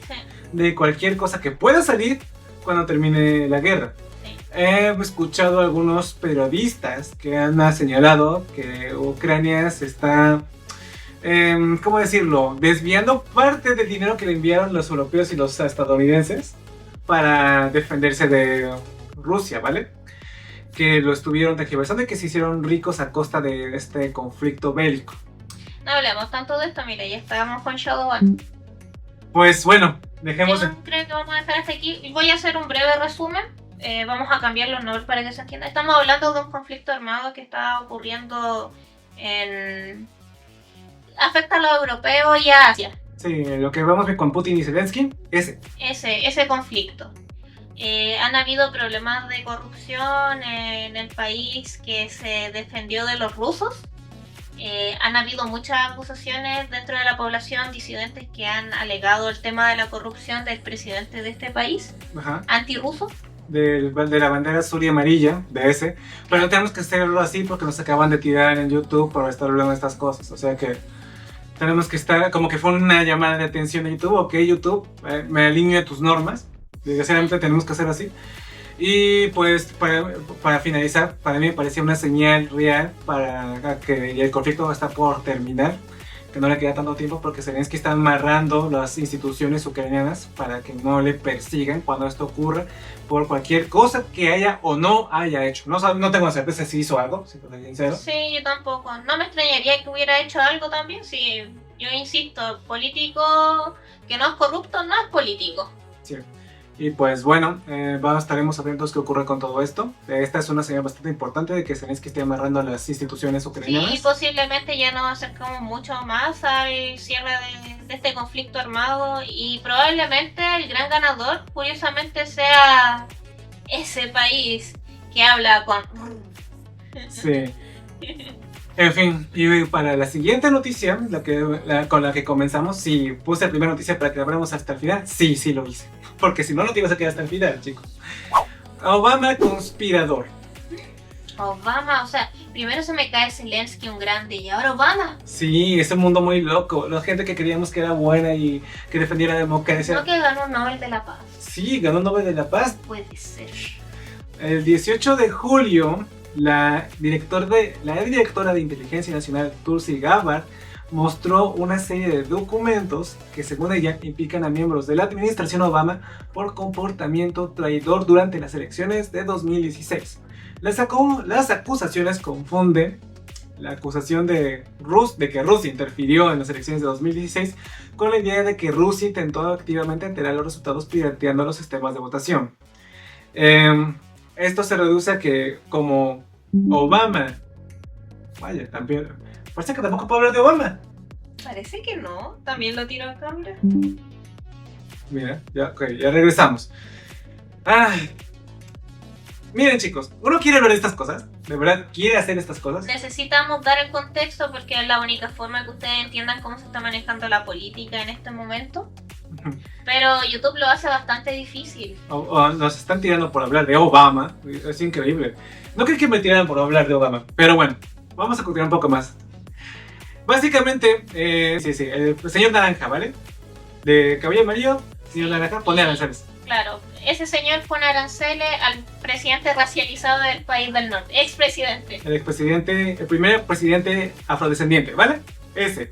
de cualquier cosa que pueda salir cuando termine la guerra. Sí. He escuchado a algunos periodistas que han señalado que Ucrania se está, ¿cómo decirlo?, desviando parte del dinero que le enviaron los europeos y los estadounidenses para defenderse de Rusia, ¿vale? Que lo estuvieron tergiversando y que se hicieron ricos a costa de este conflicto bélico. No hablemos tanto de esto, mira, ya estábamos con Shadowban. Pues bueno, dejemos... Yo creo que vamos a dejar hasta aquí. Voy a hacer un breve resumen. Vamos a cambiar los nombres para que se entienda. Estamos hablando de un conflicto armado que está ocurriendo en... afecta a los europeos y a Asia. Sí, lo que vamos a ver con Putin y Zelensky, Ese conflicto. Han habido problemas de corrupción en el país que se defendió de los rusos. Han habido muchas acusaciones dentro de la población, disidentes que han alegado el tema de la corrupción del presidente de este país, antirruso. De la bandera azul y amarilla, de ese. Pero no tenemos que hacerlo así porque nos acaban de tirar en YouTube por estar hablando de estas cosas. O sea que tenemos que estar, como que fue una llamada de atención de YouTube. Ok, YouTube, me alineo a tus normas. Desgraciadamente tenemos que hacer así. Y pues para finalizar, para mí me parecía una señal real para que el conflicto está por terminar, que no le queda tanto tiempo porque Zelensky está amarrando las instituciones ucranianas para que no le persigan cuando esto ocurra por cualquier cosa que haya o no haya hecho. No tengo la certeza si hizo algo, si soy sincero. Sí, yo tampoco. No me extrañaría que hubiera hecho algo también. Sí, yo insisto, político que no es corrupto no es político. Sí. Y pues bueno, estaremos atentos qué ocurre con todo esto. Esta es una señal bastante importante de que Zelensky esté amarrando a las instituciones ucranianas. Sí, posiblemente ya nos acercamos mucho más al cierre de este conflicto armado y probablemente el gran ganador, curiosamente, sea ese país que habla con... Sí. En fin, y para la siguiente noticia, con la que comenzamos, sí, puse la primera noticia para que la veamos hasta el final. Sí, lo hice. Porque si no, no te ibas a quedar hasta el final, chicos. Obama conspirador. Obama, o sea, primero se me cae Zelensky, un grande, y ahora Obama. Sí, es un mundo muy loco. La gente que creíamos que era buena y que defendía la democracia. ¿No que ganó un Nobel de la Paz? Sí, ganó un Nobel de la Paz. Puede ser. El 18 de julio, la directora de Inteligencia Nacional, Tulsi Gabbard, mostró una serie de documentos que según ella implican a miembros de la administración Obama por comportamiento traidor durante las elecciones de 2016. Las acusaciones confunden la acusación de que Rusia interfirió en las elecciones de 2016 con la idea de que Rusia intentó activamente alterar los resultados pirateando los sistemas de votación. Esto se reduce a que como Obama... Vaya, también... Parece que tampoco puedo hablar de Obama. Parece que no. También lo tiro a cámara. Mira, ya regresamos. Miren, chicos, uno quiere hablar de estas cosas. De verdad, quiere hacer estas cosas. Necesitamos dar el contexto porque es la única forma que ustedes entiendan cómo se está manejando la política en este momento. Pero YouTube lo hace bastante difícil. Nos están tirando por hablar de Obama. Es increíble. No creo que me tiraran por hablar de Obama. Pero bueno, vamos a continuar un poco más. Básicamente, el señor Naranja, ¿vale? De cabello amarillo, señor Naranja, pone aranceles. Claro, ese señor pone aranceles al presidente racializado del país del norte, expresidente. El primer presidente afrodescendiente, ¿vale? Ese.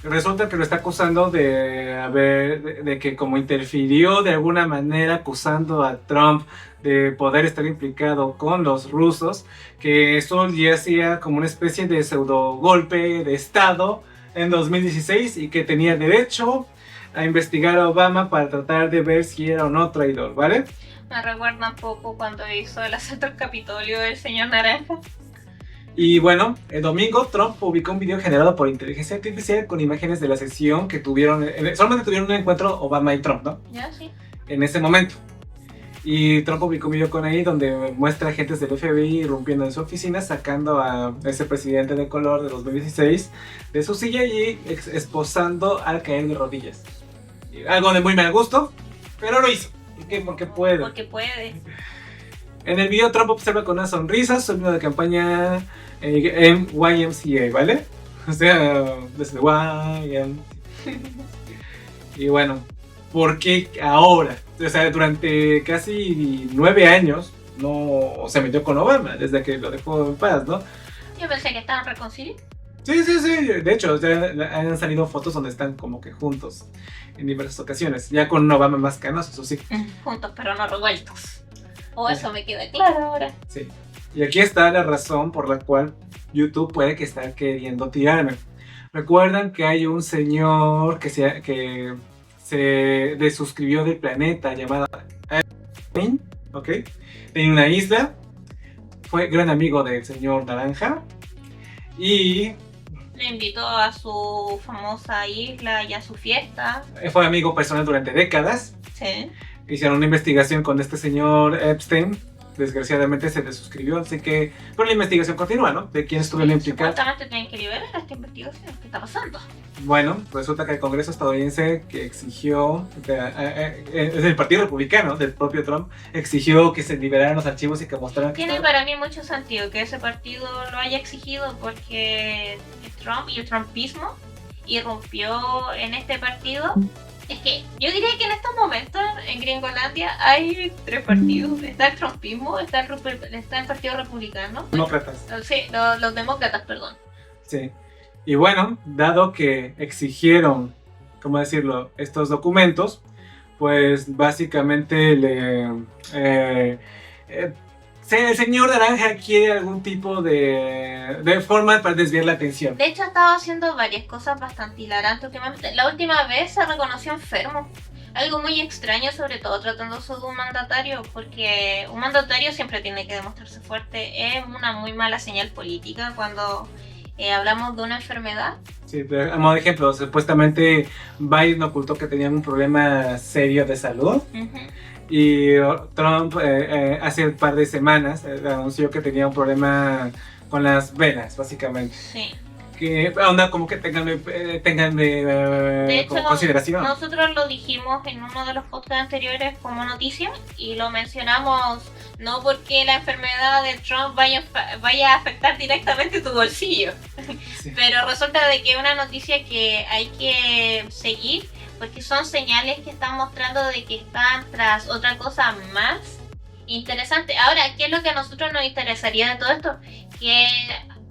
Resulta que lo está acusando de que como interfirió de alguna manera, acusando a Trump de poder estar implicado con los rusos, que eso ya hacía como una especie de pseudo golpe de estado en 2016 y que tenía derecho a investigar a Obama para tratar de ver si era o no traidor, ¿vale? Me recuerda un poco cuando hizo el asalto al Capitolio del señor Naranja. Y bueno, el domingo Trump publicó un video generado por inteligencia artificial con imágenes de la sesión que tuvieron, solamente tuvieron un encuentro Obama y Trump, ¿no? Ya, sí. En ese momento. Y Trump publicó un video con ahí donde muestra agentes del FBI irrumpiendo en su oficina, sacando a ese presidente de color de 2016 de su silla y esposando al caer de rodillas. Algo de muy mal gusto, pero lo hizo. ¿Por qué? Porque puede. Porque puede. En el video Trump observa con una sonrisa su himno de campaña en YMCA, ¿vale? O sea, desde YMCA. Y bueno, ¿por qué ahora? O sea, durante casi 9 años no se metió con Obama, desde que lo dejó en paz, ¿no? Yo pensé que estaban reconciliados. Sí. De hecho, han salido fotos donde están como que juntos en diversas ocasiones. Ya con un Obama más canoso, eso sí. Juntos pero no revueltos. Eso me queda claro ahora. Sí. Y aquí está la razón por la cual YouTube puede que esté queriendo tirarme. Recuerdan que hay un señor que se desuscribió del planeta llamado Epstein, ¿ok? En una isla. Fue gran amigo del señor Naranja. Y Le invitó a su famosa isla y a su fiesta. fue amigo personal durante décadas. Sí. Hicieron una investigación con este señor Epstein. Desgraciadamente se desuscribió, así que... Pero la investigación continúa, ¿no? De quién estuvo implicado. Supuestamente tienen que liberar esta investigación. ¿Qué está pasando? Bueno, resulta que el Congreso estadounidense que exigió... es el Partido Republicano del propio Trump, exigió que se liberaran los archivos y que mostraran... que Tiene estaban... para mí mucho sentido que ese partido lo haya exigido porque Trump y el trumpismo irrumpió en este partido. Es que yo diría que en estos momentos en Gringolandia hay 3 partidos. Está el trumpismo, está el Partido Republicano. Demócratas. Sí, los demócratas, perdón. Sí. Y bueno, dado que exigieron, ¿cómo decirlo?, estos documentos, pues básicamente el señor Naranja quiere algún tipo de forma para desviar la atención. De hecho, ha estado haciendo varias cosas bastante hilarantes últimamente. La última vez se reconoció enfermo. Algo muy extraño, sobre todo tratándose de un mandatario, porque un mandatario siempre tiene que demostrarse fuerte. Es una muy mala señal política cuando hablamos de una enfermedad. Sí, pero, a modo de ejemplo, supuestamente Biden ocultó que tenía un problema serio de salud. Y Trump hace un par de semanas anunció que tenía un problema con las venas, básicamente. Sí. Que onda como que tengan De hecho, consideración. Nosotros lo dijimos en uno de los podcasts anteriores como noticia y lo mencionamos no porque la enfermedad de Trump vaya a afectar directamente tu bolsillo, Sí. pero resulta de que es una noticia que hay que seguir porque son señales que están mostrando de que están tras otra cosa más interesante. Ahora, ¿qué es lo que a nosotros nos interesaría de todo esto? Que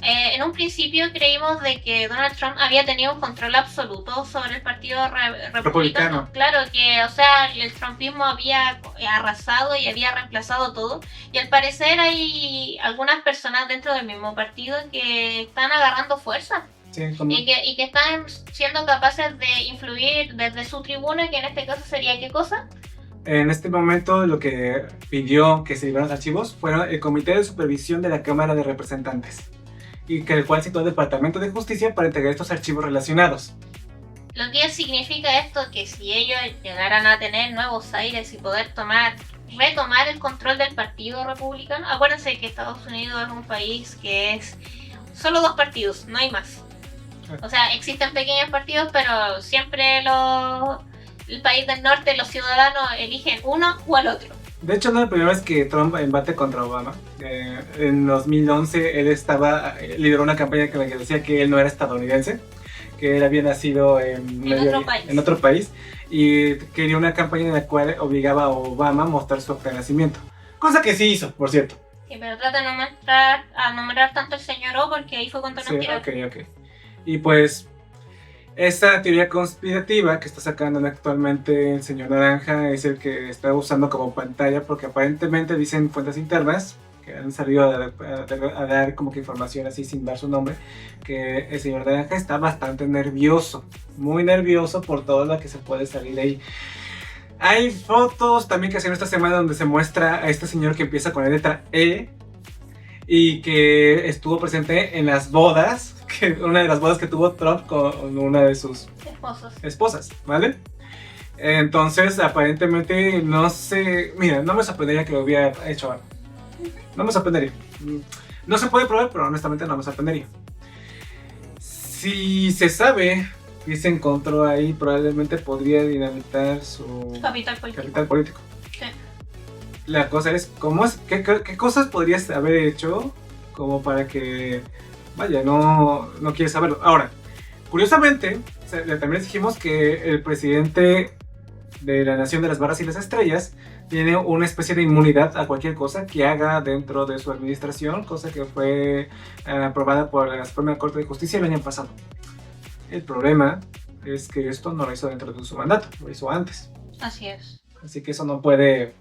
en un principio creímos de que Donald Trump había tenido un control absoluto sobre el partido republicano. Claro que, o sea, el trumpismo había arrasado y había reemplazado todo. Y al parecer hay algunas personas dentro del mismo partido que están agarrando fuerza. Sí, y que están siendo capaces de influir desde su tribuna, que en este caso sería ¿qué cosa? En este momento lo que pidió que se liberaran los archivos fue el Comité de Supervisión de la Cámara de Representantes, y que el cual citó al Departamento de Justicia para entregar estos archivos relacionados. Lo que significa esto que si ellos llegaran a tener nuevos aires y poder retomar el control del Partido Republicano, acuérdense que Estados Unidos es un país que es solo 2 partidos, no hay más. O sea, existen pequeños partidos, pero siempre el país del norte, los ciudadanos eligen uno o al otro. De hecho, no es la primera vez que Trump embate contra Obama. En 2011 él lideró una campaña que decía que él no era estadounidense, que él había nacido en otro país, y quería una campaña en la cual obligaba a Obama a mostrar su acta de nacimiento. Cosa que sí hizo, por cierto. Sí, pero trata de no nombrar tanto el señor O porque ahí fue cuando nos tiró. Ok. Y pues, esta teoría conspirativa que está sacando actualmente el señor Naranja es el que está usando como pantalla, porque aparentemente dicen fuentes internas que han salido a dar como que información así sin dar su nombre, que el señor Naranja está bastante nervioso, muy nervioso por todo lo que se puede salir de ahí. Hay fotos también que hicieron esta semana donde se muestra a este señor que empieza con la letra E y que estuvo presente en las bodas, una de las bodas que tuvo Trump con una de sus esposas, ¿vale? Entonces, aparentemente, no sé, mira, no me sorprendería que lo hubiera hecho algo. No me sorprendería. No se puede probar, pero honestamente no me sorprendería. Si se sabe que se encontró ahí, probablemente podría dinamitar su capital político. Sí. La cosa es, ¿qué cosas podrías haber hecho como para que, vaya, no quieres saberlo? Ahora, curiosamente, también dijimos que el presidente de la Nación de las Barras y las Estrellas tiene una especie de inmunidad a cualquier cosa que haga dentro de su administración, cosa que fue aprobada por la Suprema Corte de Justicia el año pasado. El problema es que esto no lo hizo dentro de su mandato, lo hizo antes. Así es. Así que eso no puede...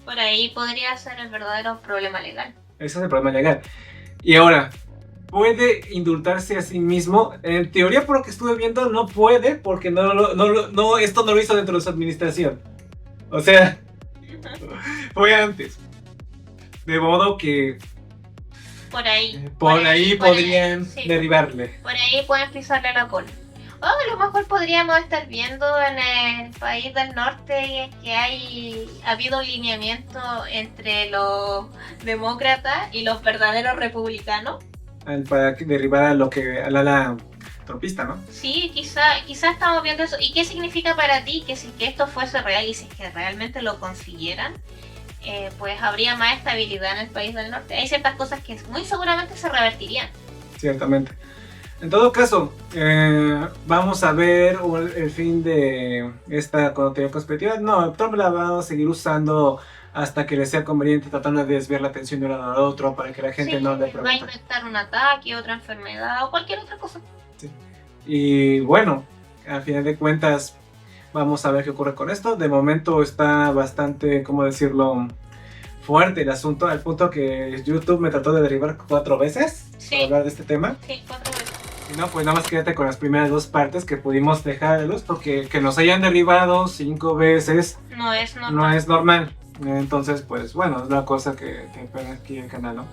Por ahí podría ser el verdadero problema legal. Ese es el problema legal. Y ahora, ¿puede indultarse a sí mismo? En teoría, por lo que estuve viendo, no puede, porque esto no lo hizo dentro de su administración. O sea, fue antes. De modo que por ahí podrían sí, derribarle. Por ahí pueden pisarle la cola. O a lo mejor podríamos estar viendo en el país del norte que ha habido un lineamiento entre los demócratas y los verdaderos republicanos. Para derribar a al ala trumpista, ¿no? Sí, quizá estamos viendo eso. ¿Y qué significa para ti que si que esto fuese real y si que realmente lo consiguieran? Pues habría más estabilidad en el país del norte. Hay ciertas cosas que muy seguramente se revertirían. Ciertamente. En todo caso, vamos a ver el fin de esta teoría conspirativa. No, Trump la va a seguir usando hasta que le sea conveniente, tratando de desviar la atención de un lado al otro para que la gente no le pregunte. Va a inventar un ataque, otra enfermedad o cualquier otra cosa. Sí. Y bueno, al final de cuentas, vamos a ver qué ocurre con esto. De momento está bastante, ¿cómo decirlo?, fuerte el asunto, al punto que YouTube me trató de derribar 4 veces para hablar de este tema. Sí, 4 veces. Y no, pues nada más quédate con las primeras 2 partes que pudimos dejar de luz, porque que nos hayan derribado 5 veces no es normal. No es normal. Entonces, pues bueno, es la cosa que pega aquí el canal, ¿no?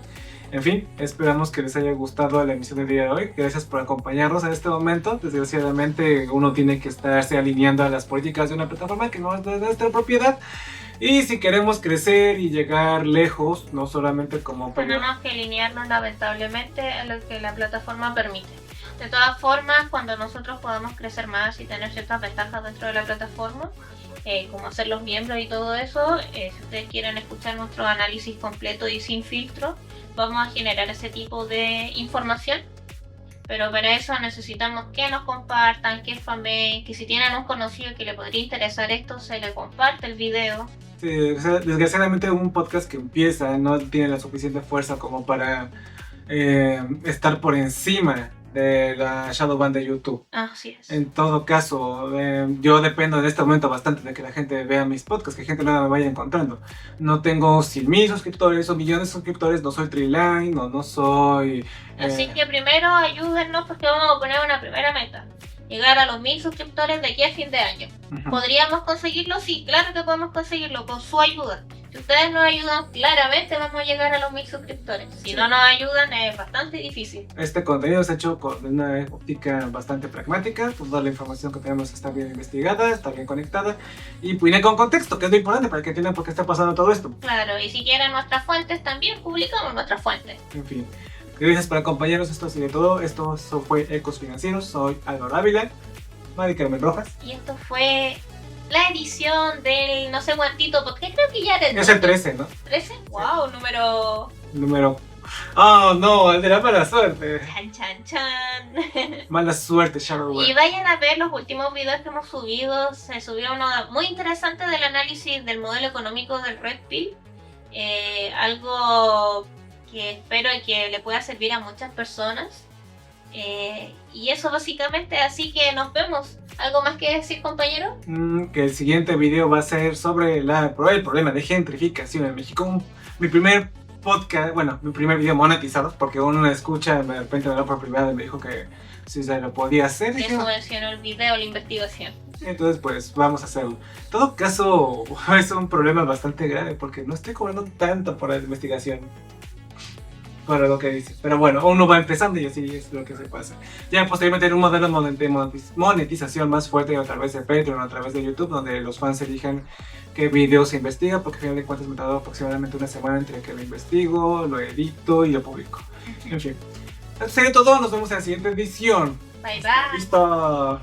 En fin, esperamos que les haya gustado la emisión del día de hoy. Gracias por acompañarnos en este momento. Desgraciadamente, uno tiene que estarse alineando a las políticas de una plataforma que no es de nuestra propiedad. Y si queremos crecer y llegar lejos, no solamente como... Tenemos que alinearnos lamentablemente a lo que la plataforma permite. De todas formas, cuando nosotros podamos crecer más y tener ciertas ventajas dentro de la plataforma, como hacer los miembros y todo eso, si ustedes quieren escuchar nuestro análisis completo y sin filtro, vamos a generar ese tipo de información. Pero para eso necesitamos que nos compartan, que spameen, que si tienen un conocido que le podría interesar esto, se le comparte el video. Sí, desgraciadamente un podcast que empieza no tiene la suficiente fuerza como para estar por encima de la shadow ban de YouTube. Así es. En todo caso, yo dependo en este momento bastante de que la gente vea mis podcasts, que gente nueva me vaya encontrando. No tengo 100,000 suscriptores o millones de suscriptores, no soy Triline, no soy... Así que primero ayúdennos porque vamos a poner una primera meta. Llegar a los 1000 suscriptores de aquí a fin de año. ¿Podríamos conseguirlo? Sí, claro que podemos conseguirlo con su ayuda. Si ustedes nos ayudan, claramente vamos a llegar a los 1000 suscriptores. Si no nos ayudan, es bastante difícil. Este contenido es hecho con una óptica bastante pragmática. Toda la información que tenemos está bien investigada, está bien conectada y viene con contexto, que es lo importante para que entiendan por qué está pasando todo esto. Claro, y si quieren nuestras fuentes, también publicamos nuestras fuentes. En fin, gracias por acompañarnos. Esto ha sido todo. Esto fue Ecos Financieros. Soy Álvaro Ávila, Mari Carmen Rojas. Y esto fue la edición del no sé cuántito, porque creo que ya era es el 13, ¿no? ¿13? ¡Wow! Número... ¡Oh, no! El de la mala suerte. Chan, chan, chan. Mala suerte, Shadowware. Y vayan a ver los últimos videos que hemos subido. Se subió uno muy interesante del análisis del modelo económico del Red Pill. Algo que espero que le pueda servir a muchas personas. Y eso básicamente, así que nos vemos. ¿Algo más que decir, compañero? Que el siguiente video va a ser sobre el problema de gentrificación en México. Mi primer podcast, bueno, mi primer video monetizado, porque uno escucha, de repente me habló por privado y me dijo que si se lo podía hacer. Se subvencionó el video, la investigación. Entonces, pues vamos a hacerlo. En todo caso, es un problema bastante grave porque no estoy cobrando tanto por la investigación. Por lo que dice. Pero bueno, uno va empezando y así es lo que se pasa. Ya posteriormente en un modelo de monetización más fuerte a través de Patreon, a través de YouTube, donde los fans eligen qué video se investiga, porque al final de cuentas me tardó aproximadamente una semana entre que lo investigo, lo edito y lo publico. En fin. Eso sería todo, nos vemos en la siguiente edición. Bye bye. Listo.